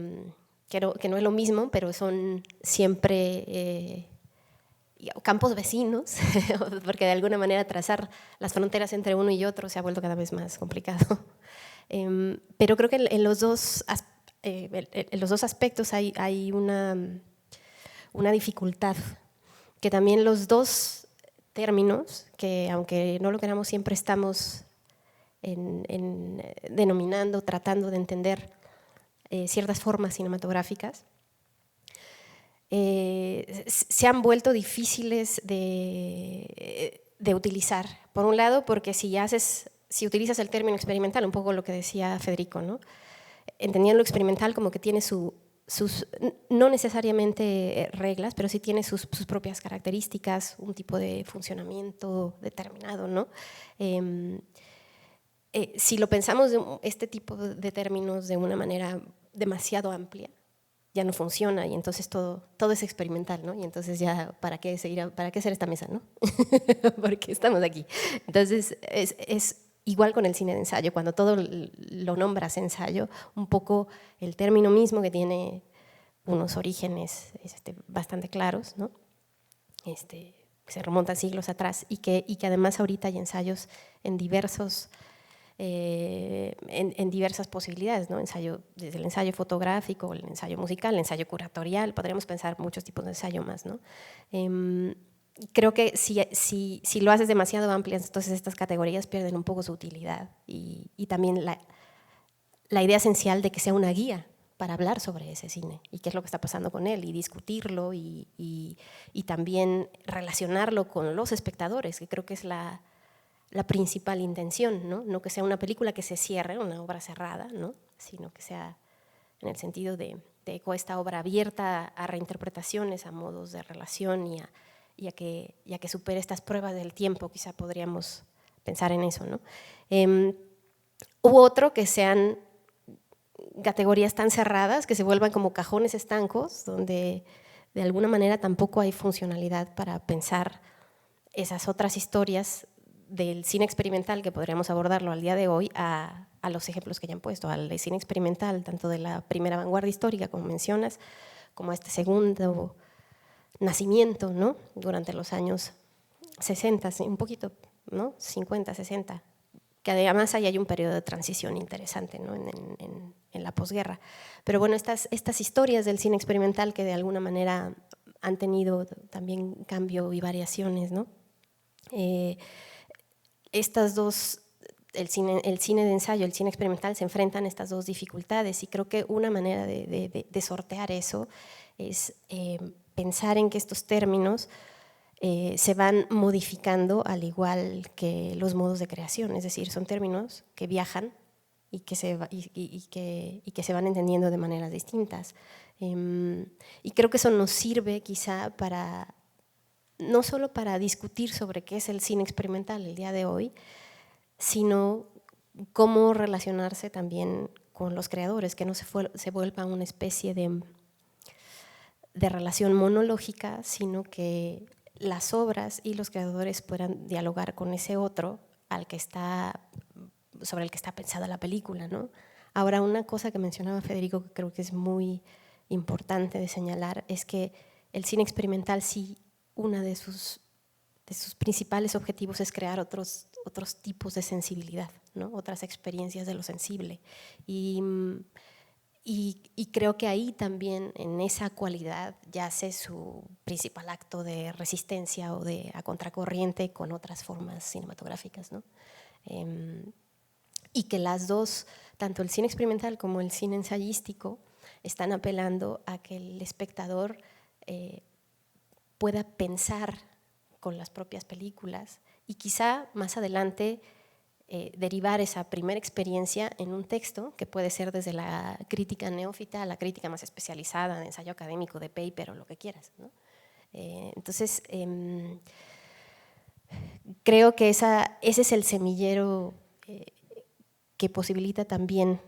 Speaker 4: no es lo mismo, pero son siempre campos vecinos, porque de alguna manera trazar las fronteras entre uno y otro se ha vuelto cada vez más complicado. Pero creo que en los dos aspectos hay una dificultad, que también los dos términos, que aunque no lo queramos siempre estamos denominando, tratando de entender ciertas formas cinematográficas, se han vuelto difíciles de utilizar. Por un lado, porque si utilizas el término experimental, un poco lo que decía Federico, ¿no? Entendiendo lo experimental como que tiene sus, no necesariamente reglas, pero sí tiene sus propias características, un tipo de funcionamiento determinado, ¿no? Si lo pensamos este tipo de términos de una manera demasiado amplia, ya no funciona y entonces todo es experimental, ¿no? Y entonces ya, ¿para qué hacer esta mesa, no? Porque estamos aquí. Entonces, es igual con el cine de ensayo, cuando todo lo nombras ensayo, un poco el término mismo que tiene unos orígenes bastante claros, ¿no? Que se remontan siglos atrás y que además ahorita hay ensayos en diversas posibilidades, ¿no? Desde el ensayo fotográfico, el ensayo musical, el ensayo curatorial, podríamos pensar muchos tipos de ensayo más, ¿no? Creo que si lo haces demasiado amplio, entonces estas categorías pierden un poco su utilidad y también la idea esencial de que sea una guía para hablar sobre ese cine y qué es lo que está pasando con él y discutirlo y también relacionarlo con los espectadores, que creo que es la principal intención, ¿no? No que sea una película que se cierre, una obra cerrada, ¿no? Sino que sea en el sentido de esta obra abierta a reinterpretaciones, a modos de relación y a que supere estas pruebas del tiempo, quizá podríamos pensar en eso, ¿no? U otro que sean categorías tan cerradas que se vuelvan como cajones estancos, donde de alguna manera tampoco hay funcionalidad para pensar esas otras historias del cine experimental, que podríamos abordarlo al día de hoy, a los ejemplos que ya han puesto, al cine experimental, tanto de la primera vanguardia histórica, como mencionas, como este segundo nacimiento, ¿no? Durante los años 60, un poquito, ¿no? 50, 60, que además ahí hay un periodo de transición interesante, ¿no? en la posguerra. Pero bueno, estas historias del cine experimental que de alguna manera han tenido también cambio y variaciones, ¿no? Estas dos, el cine de ensayo, el cine experimental, se enfrentan a estas dos dificultades y creo que una manera de sortear eso es pensar en que estos términos se van modificando al igual que los modos de creación, es decir, son términos que viajan y que se van entendiendo de maneras distintas. Y creo que eso nos sirve quizá no solo para discutir sobre qué es el cine experimental el día de hoy, sino cómo relacionarse también con los creadores, que no se vuelva una especie de relación monológica, sino que las obras y los creadores puedan dialogar con ese otro sobre el que está pensada la película, ¿no? Ahora, una cosa que mencionaba Federico que creo que es muy importante de señalar es que el cine experimental sí, uno de sus principales objetivos es crear otros tipos de sensibilidad, ¿no? Otras experiencias de lo sensible. Y creo que ahí también, en esa cualidad, yace su principal acto de resistencia o a contracorriente con otras formas cinematográficas, ¿no? Y que las dos, tanto el cine experimental como el cine ensayístico, están apelando a que el espectador pueda pensar con las propias películas y quizá más adelante derivar esa primera experiencia en un texto que puede ser desde la crítica neófita a la crítica más especializada, de ensayo académico, de paper o lo que quieras, ¿no? Entonces, creo que ese es el semillero que posibilita también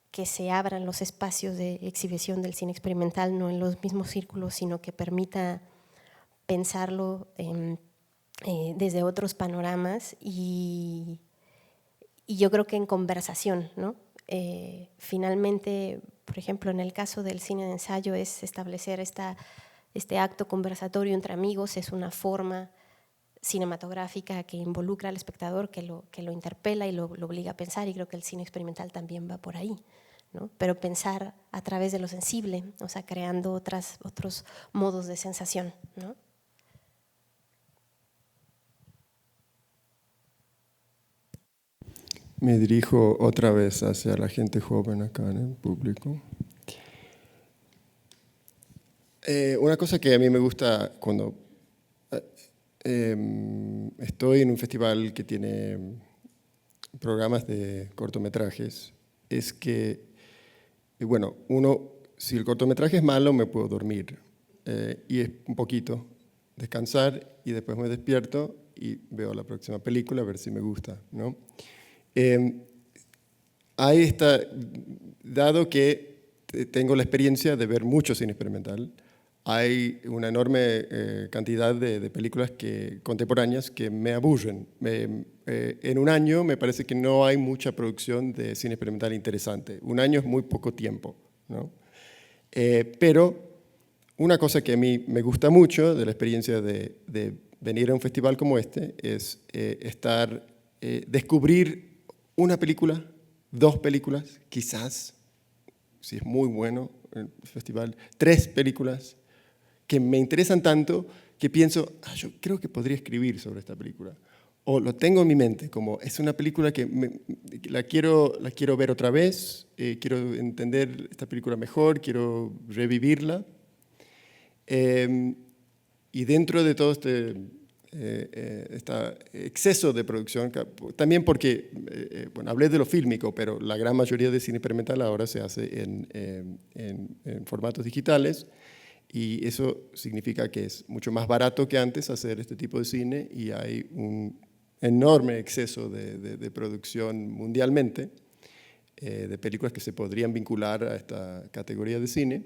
Speaker 4: que se abran los espacios de exhibición del cine experimental, no en los mismos círculos, sino que permita pensarlo desde otros panoramas y yo creo que en conversación, ¿no? Finalmente, por ejemplo, en el caso del cine de ensayo es establecer este acto conversatorio entre amigos, es una forma cinematográfica que involucra al espectador, que lo interpela y lo obliga a pensar, y creo que el cine experimental también va por ahí, ¿no? Pero pensar a través de lo sensible, o sea, creando otros modos de sensación, ¿no?
Speaker 2: Me dirijo otra vez hacia la gente joven acá en el público. Una cosa que a mí me gusta cuando estoy en un festival que tiene programas de cortometrajes es que, bueno, si el cortometraje es malo me puedo dormir y es un poquito descansar y después me despierto y veo la próxima película a ver si me gusta, ¿no? Ahí está, dado que tengo la experiencia de ver mucho cine experimental, hay una enorme cantidad de películas contemporáneas que me aburren. En un año me parece que no hay mucha producción de cine experimental interesante. Un año es muy poco tiempo, ¿no? Pero una cosa que a mí me gusta mucho de la experiencia de venir a un festival como este es descubrir una película, 2 películas, quizás, si es muy bueno el festival, 3 películas que me interesan tanto que pienso, yo creo que podría escribir sobre esta película. O lo tengo en mi mente, como es una película que la quiero ver otra vez, quiero entender esta película mejor, quiero revivirla. Y dentro de todo este exceso de producción, también porque, bueno, hablé de lo fílmico, pero la gran mayoría de cine experimental ahora se hace en formatos digitales, y eso significa que es mucho más barato que antes hacer este tipo de cine, y hay un enorme exceso de producción mundialmente, de películas que se podrían vincular a esta categoría de cine,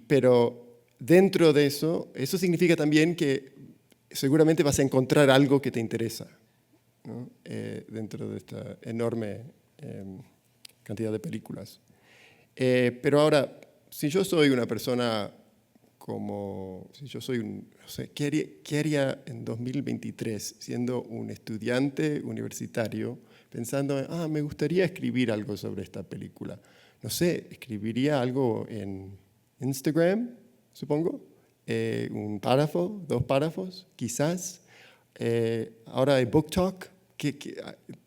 Speaker 2: pero dentro de eso significa también que seguramente vas a encontrar algo que te interesa, ¿no? Dentro de esta enorme cantidad de películas. Pero ahora, si yo soy una persona si yo soy no sé, ¿qué haría en 2023 siendo un estudiante universitario pensando, me gustaría escribir algo sobre esta película? No sé, escribiría algo en Instagram, supongo. Un párrafo, 2 párrafos, quizás. Ahora hay BookTok,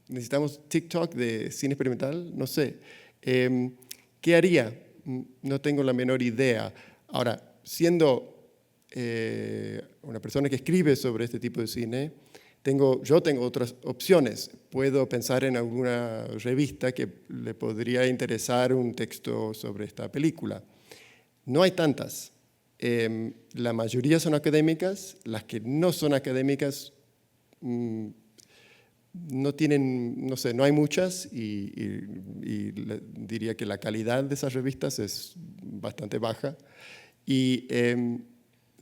Speaker 2: necesitamos TikTok de cine experimental, no sé. ¿Qué haría? No tengo la menor idea. Ahora, siendo una persona que escribe sobre este tipo de cine, yo tengo otras opciones. Puedo pensar en alguna revista que le podría interesar un texto sobre esta película. No hay tantas. La mayoría son académicas. Las que no son académicas no tienen, no sé, no hay muchas, y diría que la calidad de esas revistas es bastante baja.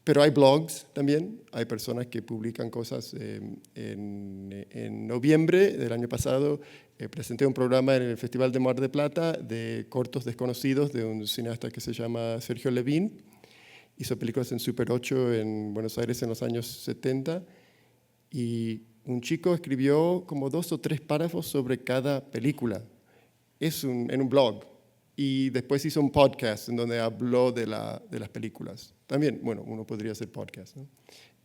Speaker 2: Pero hay blogs también, hay personas que publican cosas. En noviembre del año pasado presenté un programa en el Festival de Mar del Plata de cortos desconocidos de un cineasta que se llama Sergio Levin. Hizo películas en Super 8 en Buenos Aires en los años 70, y un chico escribió como 2 o 3 párrafos sobre cada película. En un blog. Y después hizo un podcast en donde habló de las películas. También, bueno, uno podría hacer podcast, ¿no?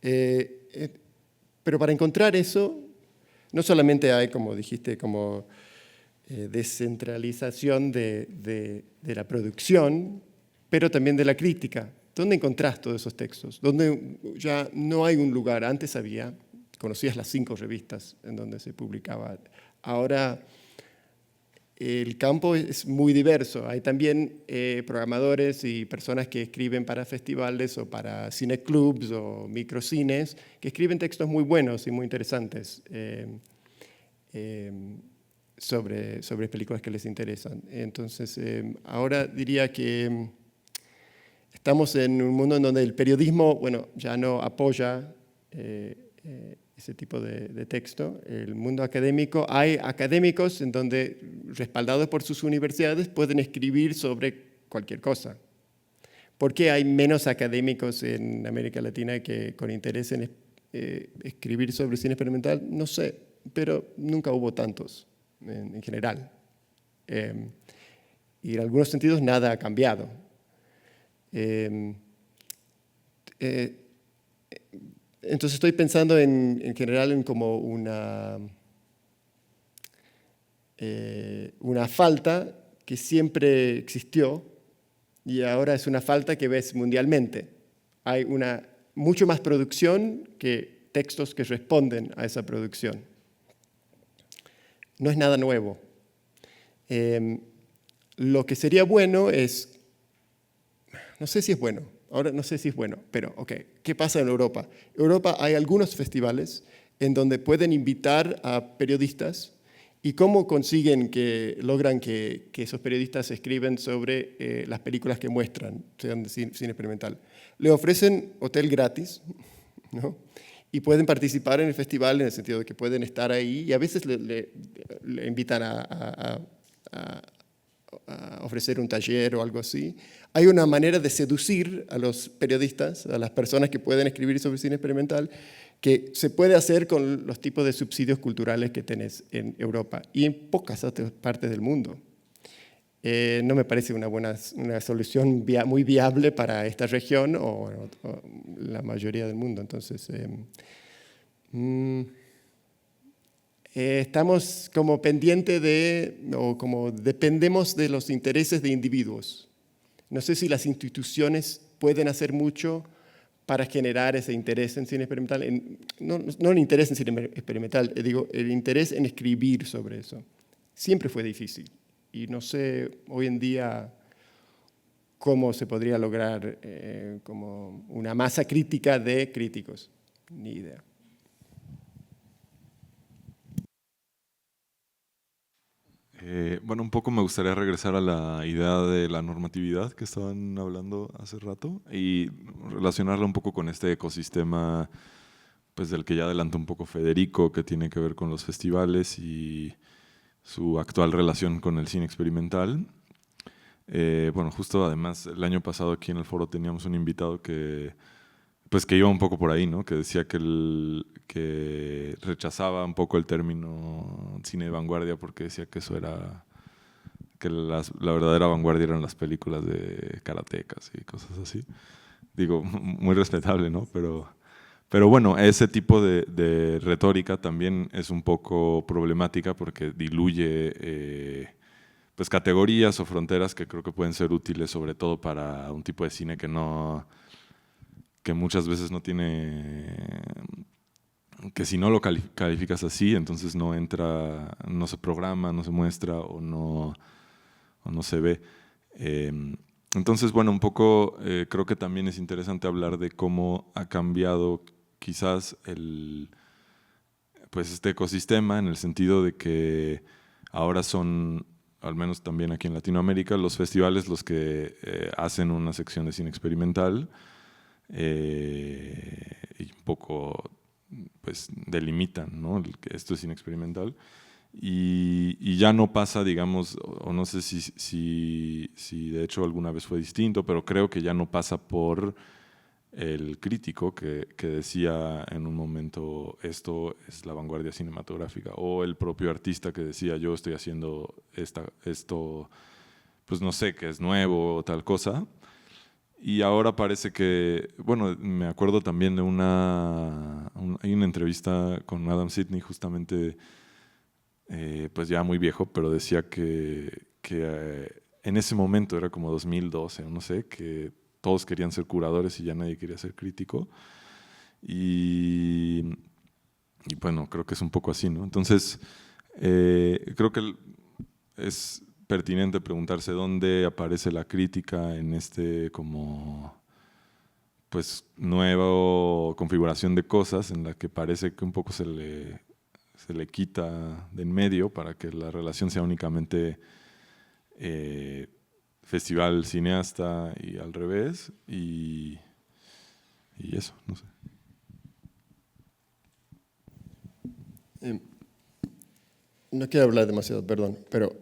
Speaker 2: Pero para encontrar eso, no solamente hay, como dijiste, como descentralización de la producción, pero también de la crítica. ¿Dónde encontrás todos esos textos? Donde ya no hay un lugar. Antes conocías las 5 revistas en donde se publicaba. Ahora el campo es muy diverso. Hay también programadores y personas que escriben para festivales o para cineclubs o microcines, que escriben textos muy buenos y muy interesantes sobre películas que les interesan. Entonces, ahora diría que estamos en un mundo en donde el periodismo, bueno, ya no apoya ese tipo de texto. El mundo académico, hay académicos en donde, respaldados por sus universidades, pueden escribir sobre cualquier cosa. ¿Por qué hay menos académicos en América Latina que con interés en escribir sobre cine experimental? No sé, pero nunca hubo tantos en general. Y en algunos sentidos nada ha cambiado. Entonces estoy pensando en general en como una falta que siempre existió y ahora es una falta que ves mundialmente. Hay mucho más producción que textos que responden a esa producción. No es nada nuevo. Lo que sería bueno es, no sé si es bueno, ahora no sé si es bueno, pero ok, ¿qué pasa en Europa? En Europa hay algunos festivales en donde pueden invitar a periodistas y cómo logran que esos periodistas escriben sobre las películas que muestran, sean de cine experimental. Le ofrecen hotel gratis, ¿no? Y pueden participar en el festival en el sentido de que pueden estar ahí y a veces le invitan a ofrecer un taller o algo así. Hay una manera de seducir a los periodistas, a las personas que pueden escribir sobre cine experimental, que se puede hacer con los tipos de subsidios culturales que tenés en Europa y en pocas otras partes del mundo. No me parece una solución muy viable para esta región o la mayoría del mundo. Entonces, estamos como pendientes o como dependemos de los intereses de individuos. No sé si las instituciones pueden hacer mucho para generar ese interés en cine experimental. No el interés en cine experimental, digo, el interés en escribir sobre eso. Siempre fue difícil. Y no sé hoy en día cómo se podría lograr como una masa crítica de críticos. Ni idea.
Speaker 1: Bueno, un poco me gustaría regresar a la idea de la normatividad que estaban hablando hace rato y relacionarla un poco con este ecosistema pues, del que ya adelantó un poco Federico, que tiene que ver con los festivales y su actual relación con el cine experimental. Bueno, justo además el año pasado aquí en el foro teníamos un invitado que iba un poco por ahí, ¿no? Que decía que rechazaba un poco el término cine de vanguardia porque decía que eso era, que la verdadera vanguardia eran las películas de karatecas y cosas así. Digo, muy respetable, ¿no? Pero bueno, ese tipo de retórica también es un poco problemática porque diluye pues categorías o fronteras que creo que pueden ser útiles sobre todo para un tipo de cine que muchas veces no tiene, que si no lo calificas así, entonces no entra, no se programa, no se muestra o no se ve. Entonces, bueno, un poco creo que también es interesante hablar de cómo ha cambiado quizás pues este ecosistema en el sentido de que ahora son, al menos también aquí en Latinoamérica, los festivales los que hacen una sección de cine experimental y un poco pues delimitan, ¿no? Que esto es cine experimental y ya no pasa, digamos, o no sé si de hecho alguna vez fue distinto, pero creo que ya no pasa por el crítico que decía en un momento esto es la vanguardia cinematográfica o el propio artista que decía yo estoy haciendo esto pues no sé, que es nuevo o tal cosa. Y ahora parece que, bueno, me acuerdo también de hay una entrevista con Adam Sidney justamente, pues ya muy viejo, pero decía que en ese momento, era como 2012, no sé, que todos querían ser curadores y ya nadie quería ser crítico. Y bueno, creo que es un poco así, ¿no? Entonces, creo que es pertinente preguntarse dónde aparece la crítica en este como pues nueva configuración de cosas en la que parece que un poco se le se le quita de en medio para que la relación sea únicamente festival cineasta y al revés, y eso, no sé.
Speaker 2: No quiero hablar demasiado, perdón, pero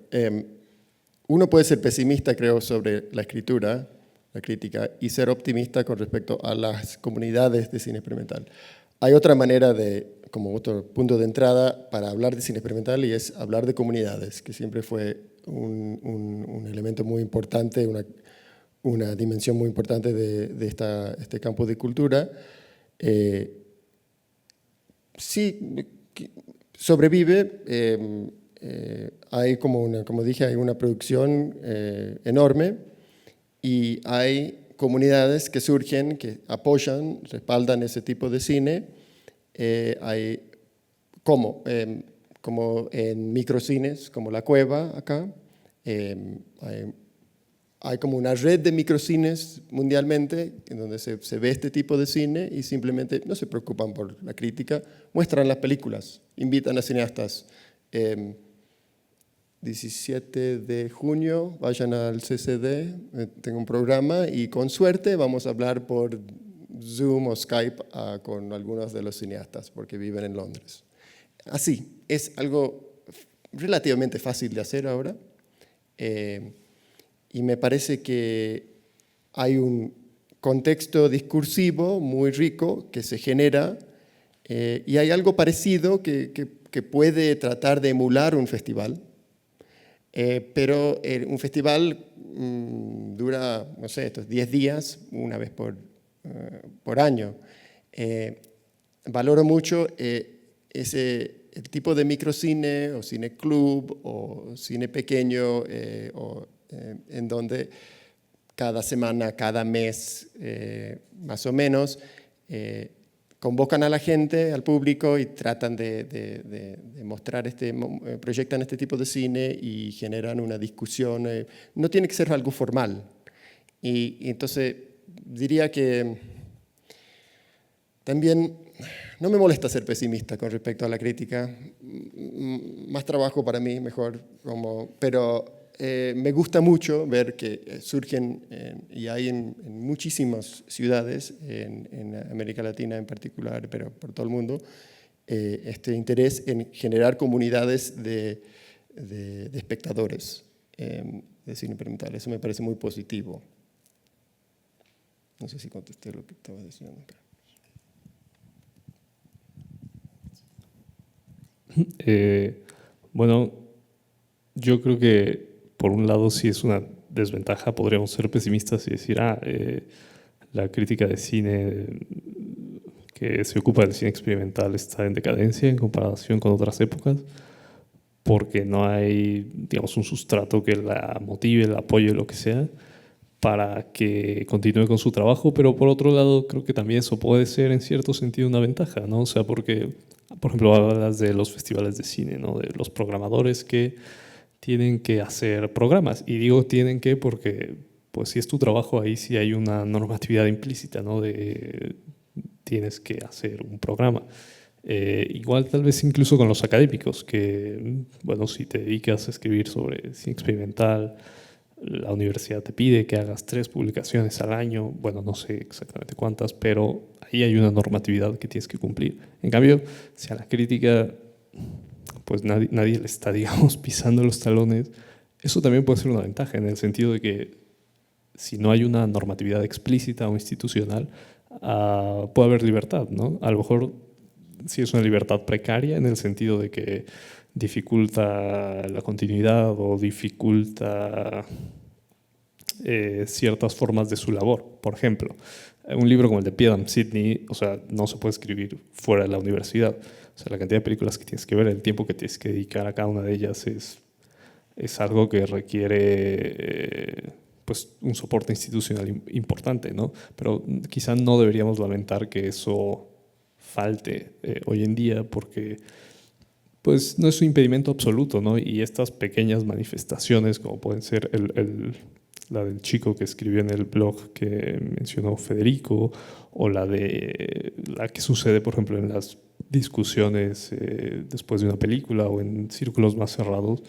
Speaker 2: uno puede ser pesimista, creo, sobre la escritura, la crítica, y ser optimista con respecto a las comunidades de cine experimental. Hay otra manera como otro punto de entrada para hablar de cine experimental, y es hablar de comunidades, que siempre fue un elemento muy importante, una dimensión muy importante de este campo de cultura. Sí, sobrevive. Hay como dije, hay una producción enorme, y hay comunidades que surgen, que apoyan, respaldan ese tipo de cine. Hay como en microcines, como La Cueva acá. Hay como una red de microcines mundialmente en donde se ve este tipo de cine y simplemente no se preocupan por la crítica, muestran las películas, invitan a cineastas. 17 de junio, vayan al CCD, tengo un programa, y con suerte vamos a hablar por Zoom o Skype con algunos de los cineastas, porque viven en Londres. Así, es algo relativamente fácil de hacer ahora, y me parece que hay un contexto discursivo muy rico que se genera, y hay algo parecido que puede tratar de emular un festival. Pero un festival dura, no sé, estos 10 días, una vez por año. Valoro mucho el tipo de microcine o cine club o cine pequeño, en donde cada semana, cada mes, más o menos, convocan a la gente, al público, y tratan de mostrar proyectan este tipo de cine y generan una discusión. No tiene que ser algo formal. Y entonces diría que también no me molesta ser pesimista con respecto a la crítica. Más trabajo para mí, mejor. Pero me gusta mucho ver que surgen, y hay en muchísimas ciudades, en América Latina en particular, pero por todo el mundo, este interés en generar comunidades de espectadores de cine experimental. Eso me parece muy positivo. No sé si contesté lo que estaba diciendo.
Speaker 3: Bueno, yo creo que por un lado sí es una desventaja, podríamos ser pesimistas y decir, la crítica de cine que se ocupa del cine experimental está en decadencia en comparación con otras épocas, porque no hay, digamos, un sustrato que la motive, la apoye, lo que sea, para que continúe con su trabajo. Pero por otro lado, creo que también eso puede ser en cierto sentido una ventaja, ¿no? O sea, porque, por ejemplo, hablas de los festivales de cine, ¿no? De los programadores que tienen que hacer programas. Y digo tienen que porque, pues, si es tu trabajo, ahí sí hay una normatividad implícita, ¿no? De tienes que hacer un programa. Igual tal vez incluso con los académicos, que, bueno, si te dedicas a escribir sobre cine experimental, la universidad te pide que hagas 3 publicaciones al año. Bueno, no sé exactamente cuántas, pero ahí hay una normatividad que tienes que cumplir. En cambio, si a la crítica pues nadie le está, digamos, pisando los talones, eso también puede ser una ventaja, en el sentido de que si no hay una normatividad explícita o institucional, puede haber libertad, ¿no? A lo mejor sí es una libertad precaria, en el sentido de que dificulta la continuidad o dificulta ciertas formas de su labor. Por ejemplo, un libro como el de Piedam Sidney, o sea, no se puede escribir fuera de la universidad. O sea, la cantidad de películas que tienes que ver, el tiempo que tienes que dedicar a cada una de ellas es algo que requiere pues un soporte institucional importante, ¿no? Pero quizá no deberíamos lamentar que eso falte hoy en día, porque pues no es un impedimento absoluto, ¿no? Y estas pequeñas manifestaciones, como pueden ser la del chico que escribió en el blog que mencionó Federico, o la que sucede, por ejemplo, en las discusiones después de una película o en círculos más cerrados,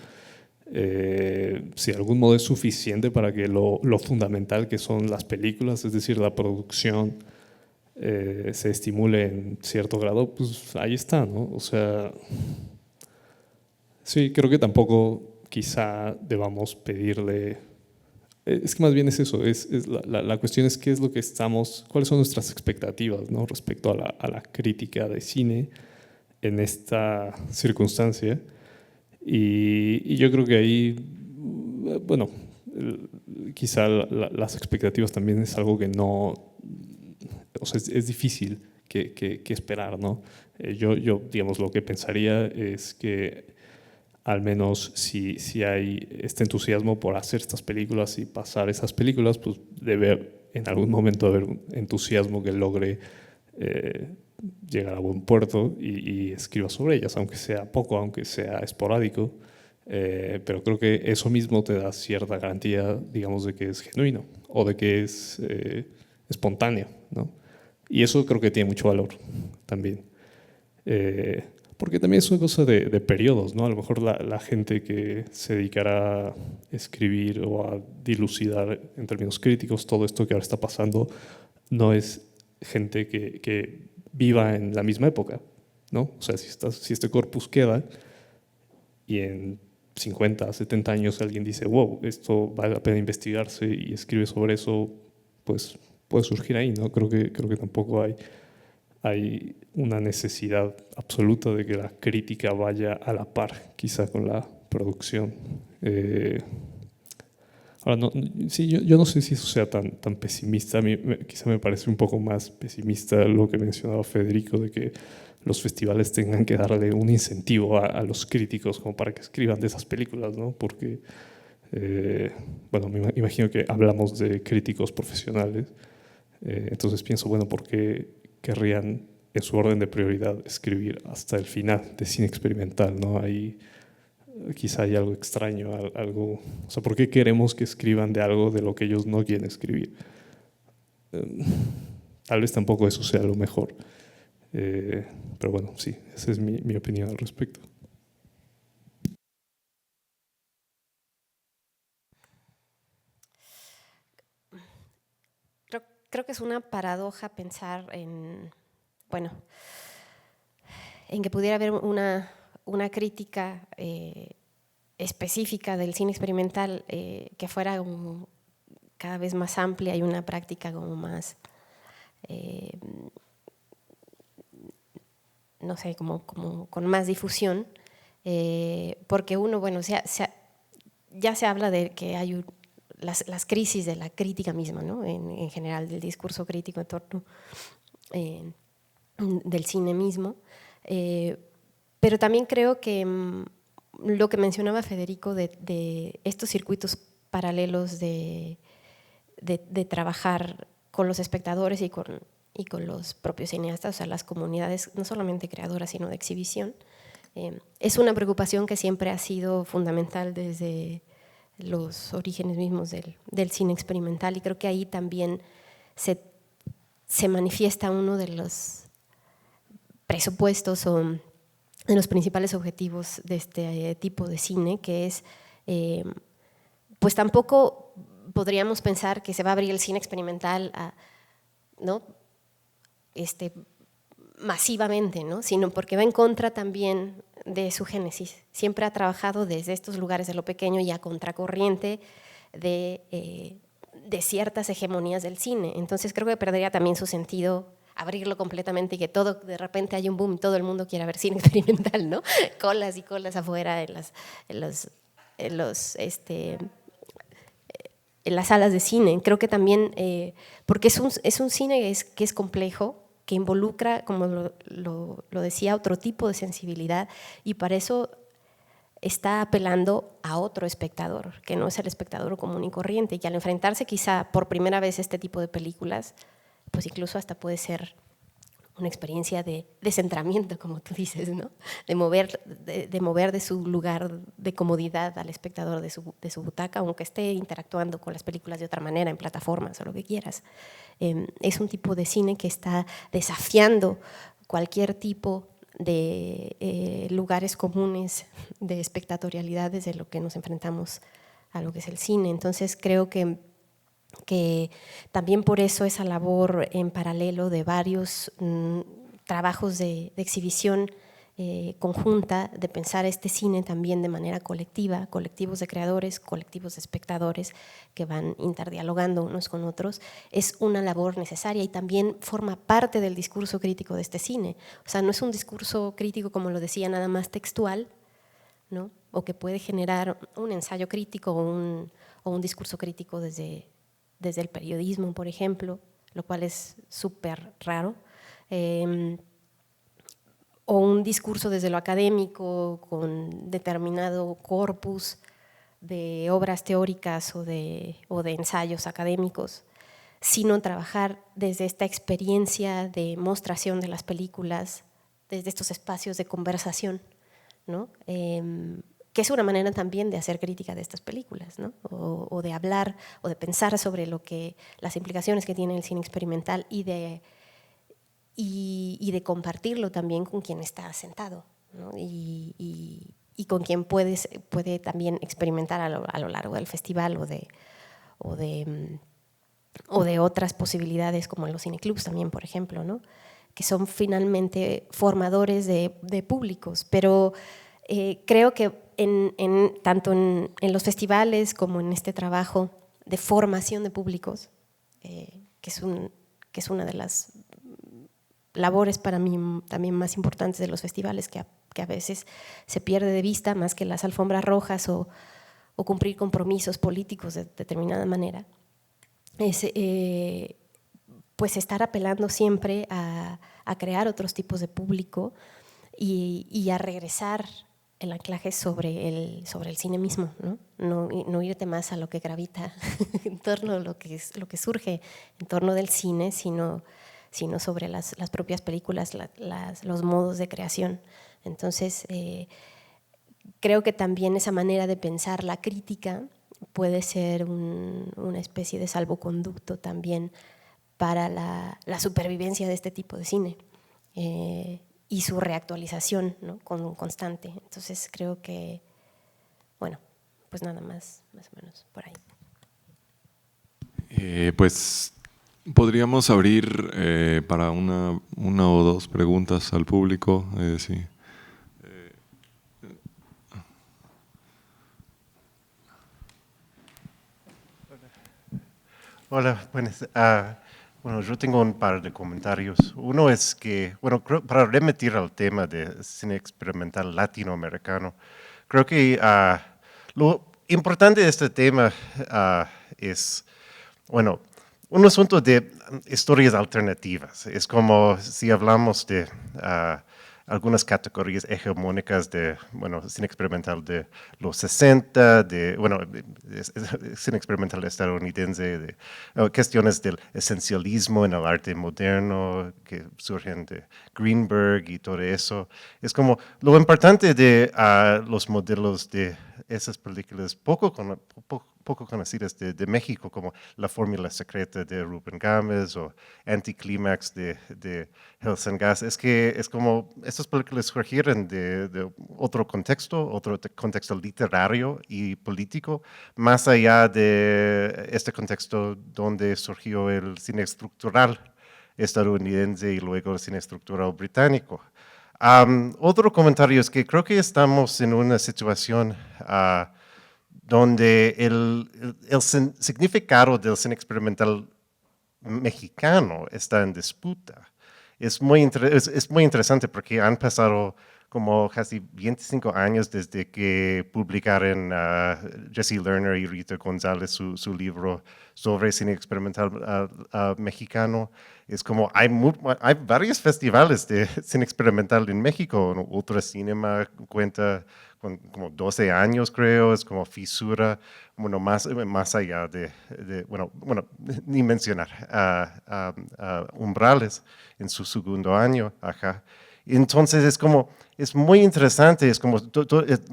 Speaker 3: si de algún modo es suficiente para que lo fundamental que son las películas, es decir, la producción, se estimule en cierto grado, pues ahí está, ¿no? O sea, sí, creo que tampoco quizá debamos pedirle. Es que más bien es eso, la cuestión es qué es lo que cuáles son nuestras expectativas, ¿no? Respecto a la crítica de cine en esta circunstancia. Y yo creo que ahí, bueno, quizá las expectativas también es algo que no, o sea, es difícil que esperar, ¿no? Yo, digamos, lo que pensaría es que al menos si hay este entusiasmo por hacer estas películas y pasar esas películas, pues debe en algún momento haber un entusiasmo que logre llegar a buen puerto y escriba sobre ellas, aunque sea poco, aunque sea esporádico, pero creo que eso mismo te da cierta garantía, digamos, de que es genuino o de que es espontáneo, ¿no? Y eso creo que tiene mucho valor también. Porque también es una cosa de periodos, ¿no? A lo mejor la gente que se dedicará a escribir o a dilucidar en términos críticos todo esto que ahora está pasando no es gente que viva en la misma época, ¿no? O sea, si este corpus queda y en 50, 70 años alguien dice, wow, esto vale la pena investigarse y escribe sobre eso, pues puede surgir ahí, ¿no? Creo que tampoco hay una necesidad absoluta de que la crítica vaya a la par, quizá, con la producción. Ahora, sí, yo no sé si eso sea tan pesimista. A mí quizá me parece un poco más pesimista lo que mencionaba Federico, de que los festivales tengan que darle un incentivo a los críticos como para que escriban de esas películas, ¿no? Porque, bueno, me imagino que hablamos de críticos profesionales, entonces pienso, bueno, ¿por qué querrían en su orden de prioridad escribir hasta el final de cine experimental, ¿no? Ahí quizá hay algo extraño, algo, o sea, ¿por qué queremos que escriban de algo de lo que ellos no quieren escribir? Tal vez tampoco eso sea lo mejor, pero bueno, sí, esa es mi opinión al respecto.
Speaker 4: Creo que es una paradoja pensar en, bueno, en que pudiera haber una crítica específica del cine experimental que fuera cada vez más amplia y una práctica como más, no sé, como con más difusión, porque uno, bueno, ya se habla de que hay las crisis de la crítica misma, ¿no? En general, del discurso crítico en torno del cine mismo. Pero también creo que lo que mencionaba Federico de estos circuitos paralelos de trabajar con los espectadores y con los propios cineastas, o sea, las comunidades no solamente creadoras, sino de exhibición, es una preocupación que siempre ha sido fundamental desde los orígenes mismos del cine experimental, y creo que ahí también se manifiesta uno de los presupuestos o de los principales objetivos de este tipo de cine, que es, pues tampoco podríamos pensar que se va a abrir el cine experimental ¿no? Masivamente, ¿no? Sino porque va en contra también de su génesis. Siempre ha trabajado desde estos lugares de lo pequeño y a contracorriente de ciertas hegemonías del cine. Entonces creo que perdería también su sentido abrirlo completamente y que todo, de repente hay un boom y todo el mundo quiera ver cine experimental, ¿no? Colas y colas afuera en las salas de cine. Creo que también, porque es un cine que es complejo, que involucra, como lo decía, otro tipo de sensibilidad, y para eso está apelando a otro espectador, que no es el espectador común y corriente, y que al enfrentarse quizá por primera vez a este tipo de películas, pues incluso hasta puede ser una experiencia de descentramiento, como tú dices, ¿no? De mover de su lugar de comodidad al espectador de su butaca, aunque esté interactuando con las películas de otra manera, en plataformas o lo que quieras. Es un tipo de cine que está desafiando cualquier tipo de lugares comunes de espectatorialidades de lo que nos enfrentamos a lo que es el cine. Entonces creo que también por eso esa labor en paralelo de varios trabajos de exhibición conjunta, de pensar este cine también de manera colectiva, colectivos de creadores, colectivos de espectadores que van interdialogando unos con otros, es una labor necesaria y también forma parte del discurso crítico de este cine. O sea, no es un discurso crítico, como lo decía, nada más textual, ¿no? O que puede generar un ensayo crítico o un discurso crítico desde el periodismo, por ejemplo, lo cual es súper raro, o un discurso desde lo académico con determinado corpus de obras teóricas o de ensayos académicos, sino trabajar desde esta experiencia de mostración de las películas, desde estos espacios de conversación, ¿no? Que es una manera también de hacer crítica de estas películas, ¿no? O de hablar o de pensar sobre las implicaciones que tiene el cine experimental y de compartirlo también con quien está sentado, ¿no? y con quien puede también experimentar a lo largo del festival o de otras posibilidades como en los cineclubs también, por ejemplo, ¿no? Que son finalmente formadores de públicos, pero creo que tanto en los festivales como en este trabajo de formación de públicos, que es una de las labores para mí también más importantes de los festivales, que a veces se pierde de vista más que las alfombras rojas o cumplir compromisos políticos de determinada manera, es pues estar apelando siempre a crear otros tipos de público y a regresar el anclaje sobre el cine mismo, ¿no? No irte más a lo que gravita en torno a lo que surge en torno del cine, sino sobre las propias películas, los modos de creación. Entonces, creo que también esa manera de pensar la crítica puede ser una especie de salvoconducto también para la supervivencia de este tipo de cine y su reactualización, ¿no? Constante. Entonces, creo que, bueno, pues nada más o menos por ahí.
Speaker 1: Pues podríamos abrir para una o dos preguntas al público. Sí.
Speaker 5: Hola, buenas. Bueno, yo tengo un par de comentarios. Uno es que, bueno, para remitir al tema de cine experimental latinoamericano, creo que lo importante de este tema es, bueno, un asunto de historias alternativas. Es como si hablamos de algunas categorías hegemónicas de, bueno, cine experimental de los 60, cine experimental estadounidense, de cuestiones del esencialismo en el arte moderno que surgen de Greenberg y todo eso. Es como lo importante de los modelos de esas películas poco conocidas de México, como La Fórmula Secreta de Rubén Gámez o Anticlímax de Helsengas, es que es como estas películas surgieron de otro contexto literario y político, más allá de este contexto donde surgió el cine estructural estadounidense y luego el cine estructural británico. Otro comentario es que creo que estamos en una situación donde el significado del cine experimental mexicano está en disputa. Es muy interesante porque han pasado como casi 25 años desde que publicaron Jesse Lerner y Rita González su libro sobre cine experimental mexicano. Es como, hay varios festivales de cine experimental en México. Ultra Cinema cuenta con como 12 años, creo, es como Fisura, bueno, más allá bueno, ni mencionar Umbrales en su segundo año, ajá. Entonces es muy interesante, es como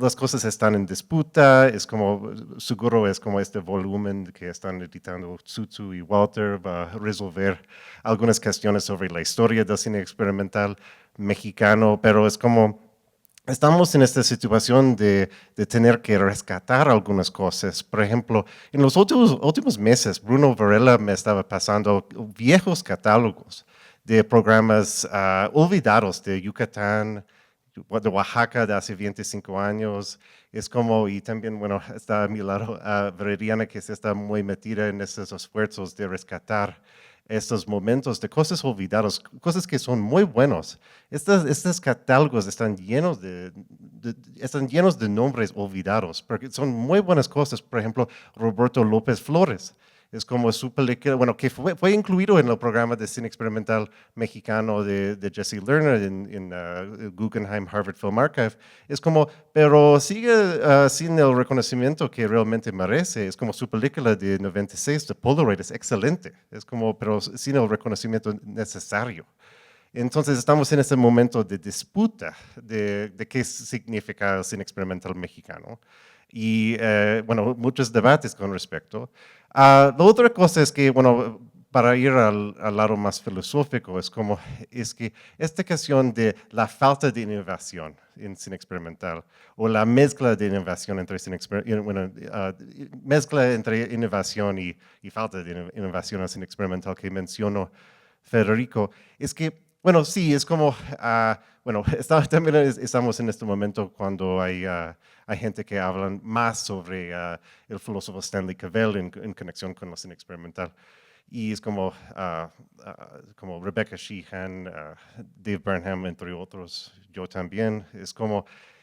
Speaker 5: las cosas están en disputa, es como, seguro es como este volumen que están editando Tsutsu y Walter va a resolver algunas cuestiones sobre la historia del cine experimental mexicano, pero es como, estamos en esta situación de tener que rescatar algunas cosas. Por ejemplo, en los últimos meses, Bruno Varela me estaba pasando viejos catálogos de programas olvidados de Yucatán, de Oaxaca de hace 25 años. Es como, y también, bueno, está a mi lado Veridiana, que se está muy metida en esos esfuerzos de rescatar estos momentos de cosas olvidadas, cosas que son muy buenos. Estos catálogos están llenos de nombres olvidados, porque son muy buenas cosas. Por ejemplo, Roberto López Flores. Es como su película, bueno, que fue incluido en el programa de cine experimental mexicano de Jesse Lerner en Guggenheim Harvard Film Archive. Es como, pero sigue sin el reconocimiento que realmente merece. Es como su película de 96, de Polaroid, es excelente. Es como, pero sin el reconocimiento necesario. Entonces estamos en este momento de disputa de qué significa el cine experimental mexicano y, bueno, muchos debates con respecto. La otra cosa es que, bueno, para ir al lado más filosófico, es que esta cuestión de la falta de innovación en cine experimental o la mezcla de innovación entre mezcla entre innovación y falta de innovación en cine experimental que mencionó Federico, es que, bueno, sí, es como, bueno, también estamos en este momento cuando hay gente que habla más sobre el filósofo Stanley Cavell en conexión con la cine experimental. Y es como Rebecca Sheehan, Dave Burnham, entre otros, yo también.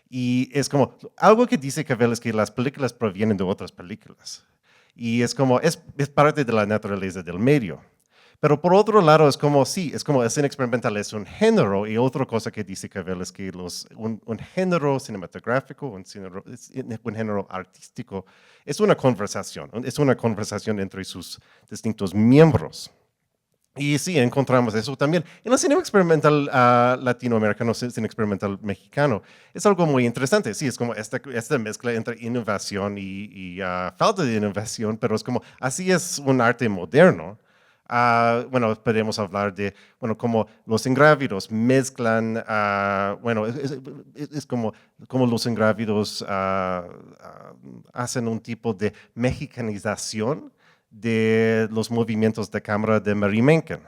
Speaker 5: Y es como, algo que dice Cavell es que las películas provienen de otras películas. Y es como, es parte de la naturaleza del medio. Pero por otro lado, sí, es como el cine experimental es un género, y otra cosa que dice Cavell es que un género cinematográfico, un género artístico, es una conversación entre sus distintos miembros. Y sí, encontramos eso también. En el cine experimental latinoamericano, cine experimental mexicano, es algo muy interesante. Sí, es como esta mezcla entre innovación y falta de innovación, pero es como, así es un arte moderno. Bueno, podemos hablar de, bueno, como los ingrávidos mezclan, bueno, es como los ingrávidos hacen un tipo de mexicanización de los movimientos de cámara de Mary Menken,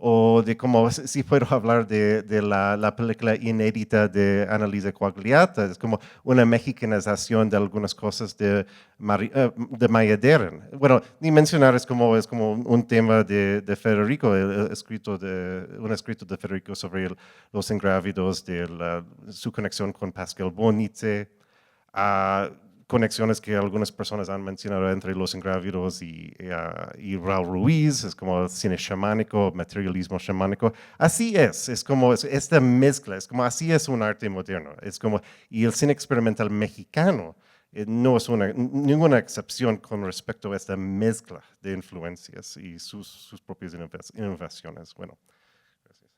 Speaker 5: o de como, si puedo hablar de la película inédita de Annalisa Quagliata, es como una mexicanización de algunas cosas de Maya Deren. Bueno, ni mencionar, es como un tema de Federico, un escrito de Federico sobre los ingrávidos, su conexión con Pascal Bonitze, conexiones que algunas personas han mencionado entre los ingrávidos y Raúl Ruiz, es como cine chamánico, materialismo chamánico. Así es como esta mezcla, es como así es un arte moderno. Y el cine experimental mexicano no es ninguna excepción con respecto a esta mezcla de influencias y sus propias innovaciones. Bueno, gracias.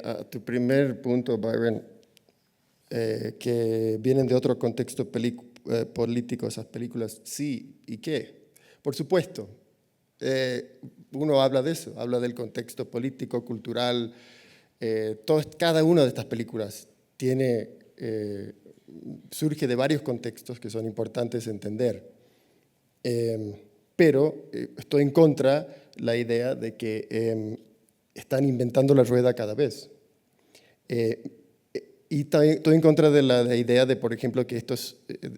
Speaker 2: A tu primer punto, Byron, que vienen de otro contexto político esas películas, sí, ¿y qué? Por supuesto, uno habla de eso, habla del contexto político, cultural, cada una de estas películas surge de varios contextos que son importantes entender, pero estoy en contra de la idea de que están inventando la rueda cada vez. Y estoy en contra de la idea de, por ejemplo, que esto es,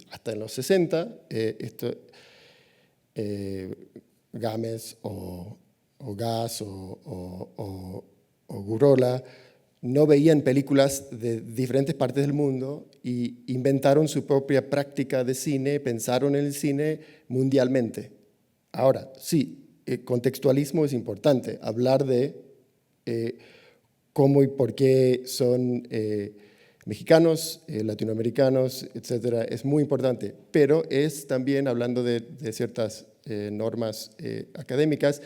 Speaker 2: hasta en los 60, Gámez o Gas o Segurola, no veían películas de diferentes partes del mundo y inventaron su propia práctica de cine, pensaron en el cine mundialmente. Ahora, sí, el contextualismo es importante, hablar de cómo y por qué son mexicanos, latinoamericanos, etcétera, es muy importante, pero es también, hablando de ciertas normas académicas,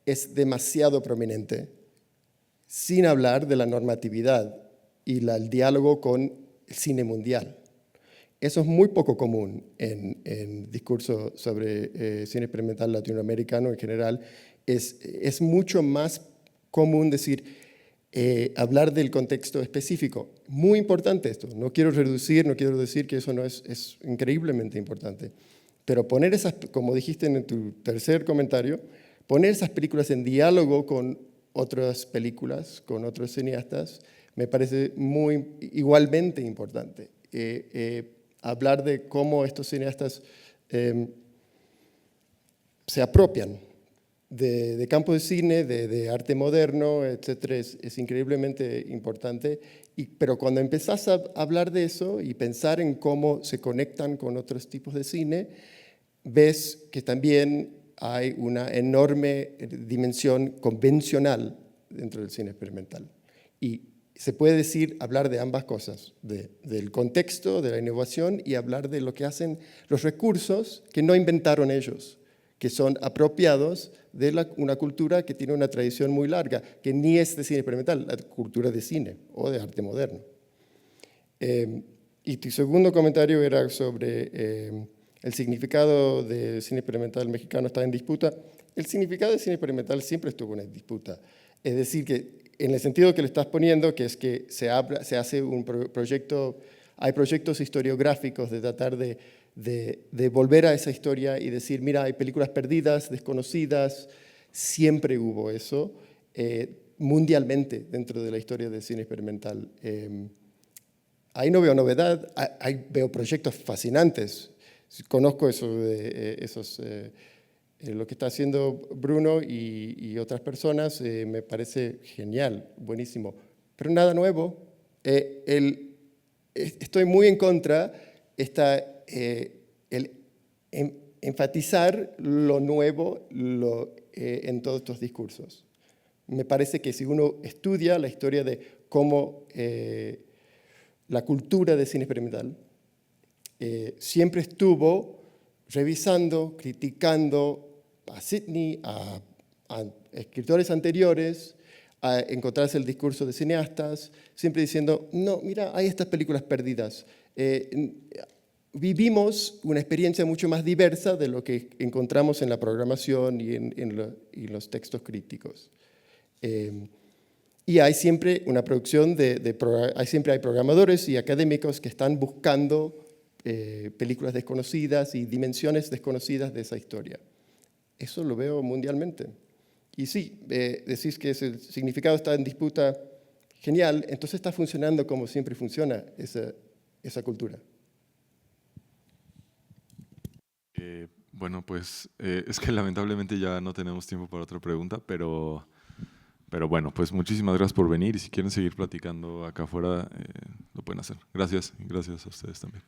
Speaker 2: es demasiado prominente, sin hablar de la normatividad y el diálogo con el cine mundial. Eso es muy poco común en discurso sobre cine experimental latinoamericano en general. Es mucho más común decir, hablar del contexto específico. Muy importante esto. No quiero reducir, no quiero decir que eso no es increíblemente importante. Pero poner esas, como dijiste en tu tercer comentario, poner esas películas en diálogo con otras películas, con otros cineastas, me parece igualmente importante. Hablar de cómo estos cineastas se apropian de campo de cine, de arte moderno, etcétera, es increíblemente importante. Pero cuando empezás a hablar de eso y pensar en cómo se conectan con otros tipos de cine, ves que también hay una enorme dimensión convencional dentro del cine experimental. Y se puede decir, hablar de ambas cosas, del contexto, de la innovación y hablar de lo que hacen los recursos que no inventaron ellos, que son apropiados de una cultura que tiene una tradición muy larga, que ni es de cine experimental, la cultura de cine o de arte moderno. Y tu segundo comentario era sobre el significado del cine experimental mexicano está en disputa. El significado del cine experimental siempre estuvo en disputa. Es decir, que en el sentido que le estás poniendo, que es que se hace un proyecto, hay proyectos historiográficos de tratar de volver a esa historia y decir, mira, hay películas perdidas, desconocidas, siempre hubo eso, mundialmente dentro de la historia del cine experimental. Ahí no veo novedad, ahí veo proyectos fascinantes. Conozco eso de lo que está haciendo Bruno y otras personas, me parece genial, buenísimo, pero nada nuevo. Estoy muy en contra el enfatizar lo nuevo en todos estos discursos. Me parece que si uno estudia la historia de cómo la cultura del cine experimental siempre estuvo revisando, criticando a Sidney, a escritores anteriores, a encontrarse el discurso de cineastas, siempre diciendo, no, mira, hay estas películas perdidas. Vivimos una experiencia mucho más diversa de lo que encontramos en la programación y en los textos críticos. Y hay siempre una producción siempre hay programadores y académicos que están buscando películas desconocidas y dimensiones desconocidas de esa historia. Eso lo veo mundialmente. Y sí, decís que el significado está en disputa, genial, entonces está funcionando como siempre funciona esa cultura.
Speaker 1: Bueno, pues es que lamentablemente ya no tenemos tiempo para otra pregunta, pero bueno, pues muchísimas gracias por venir y si quieren seguir platicando acá afuera, lo pueden hacer. Gracias y gracias a ustedes también.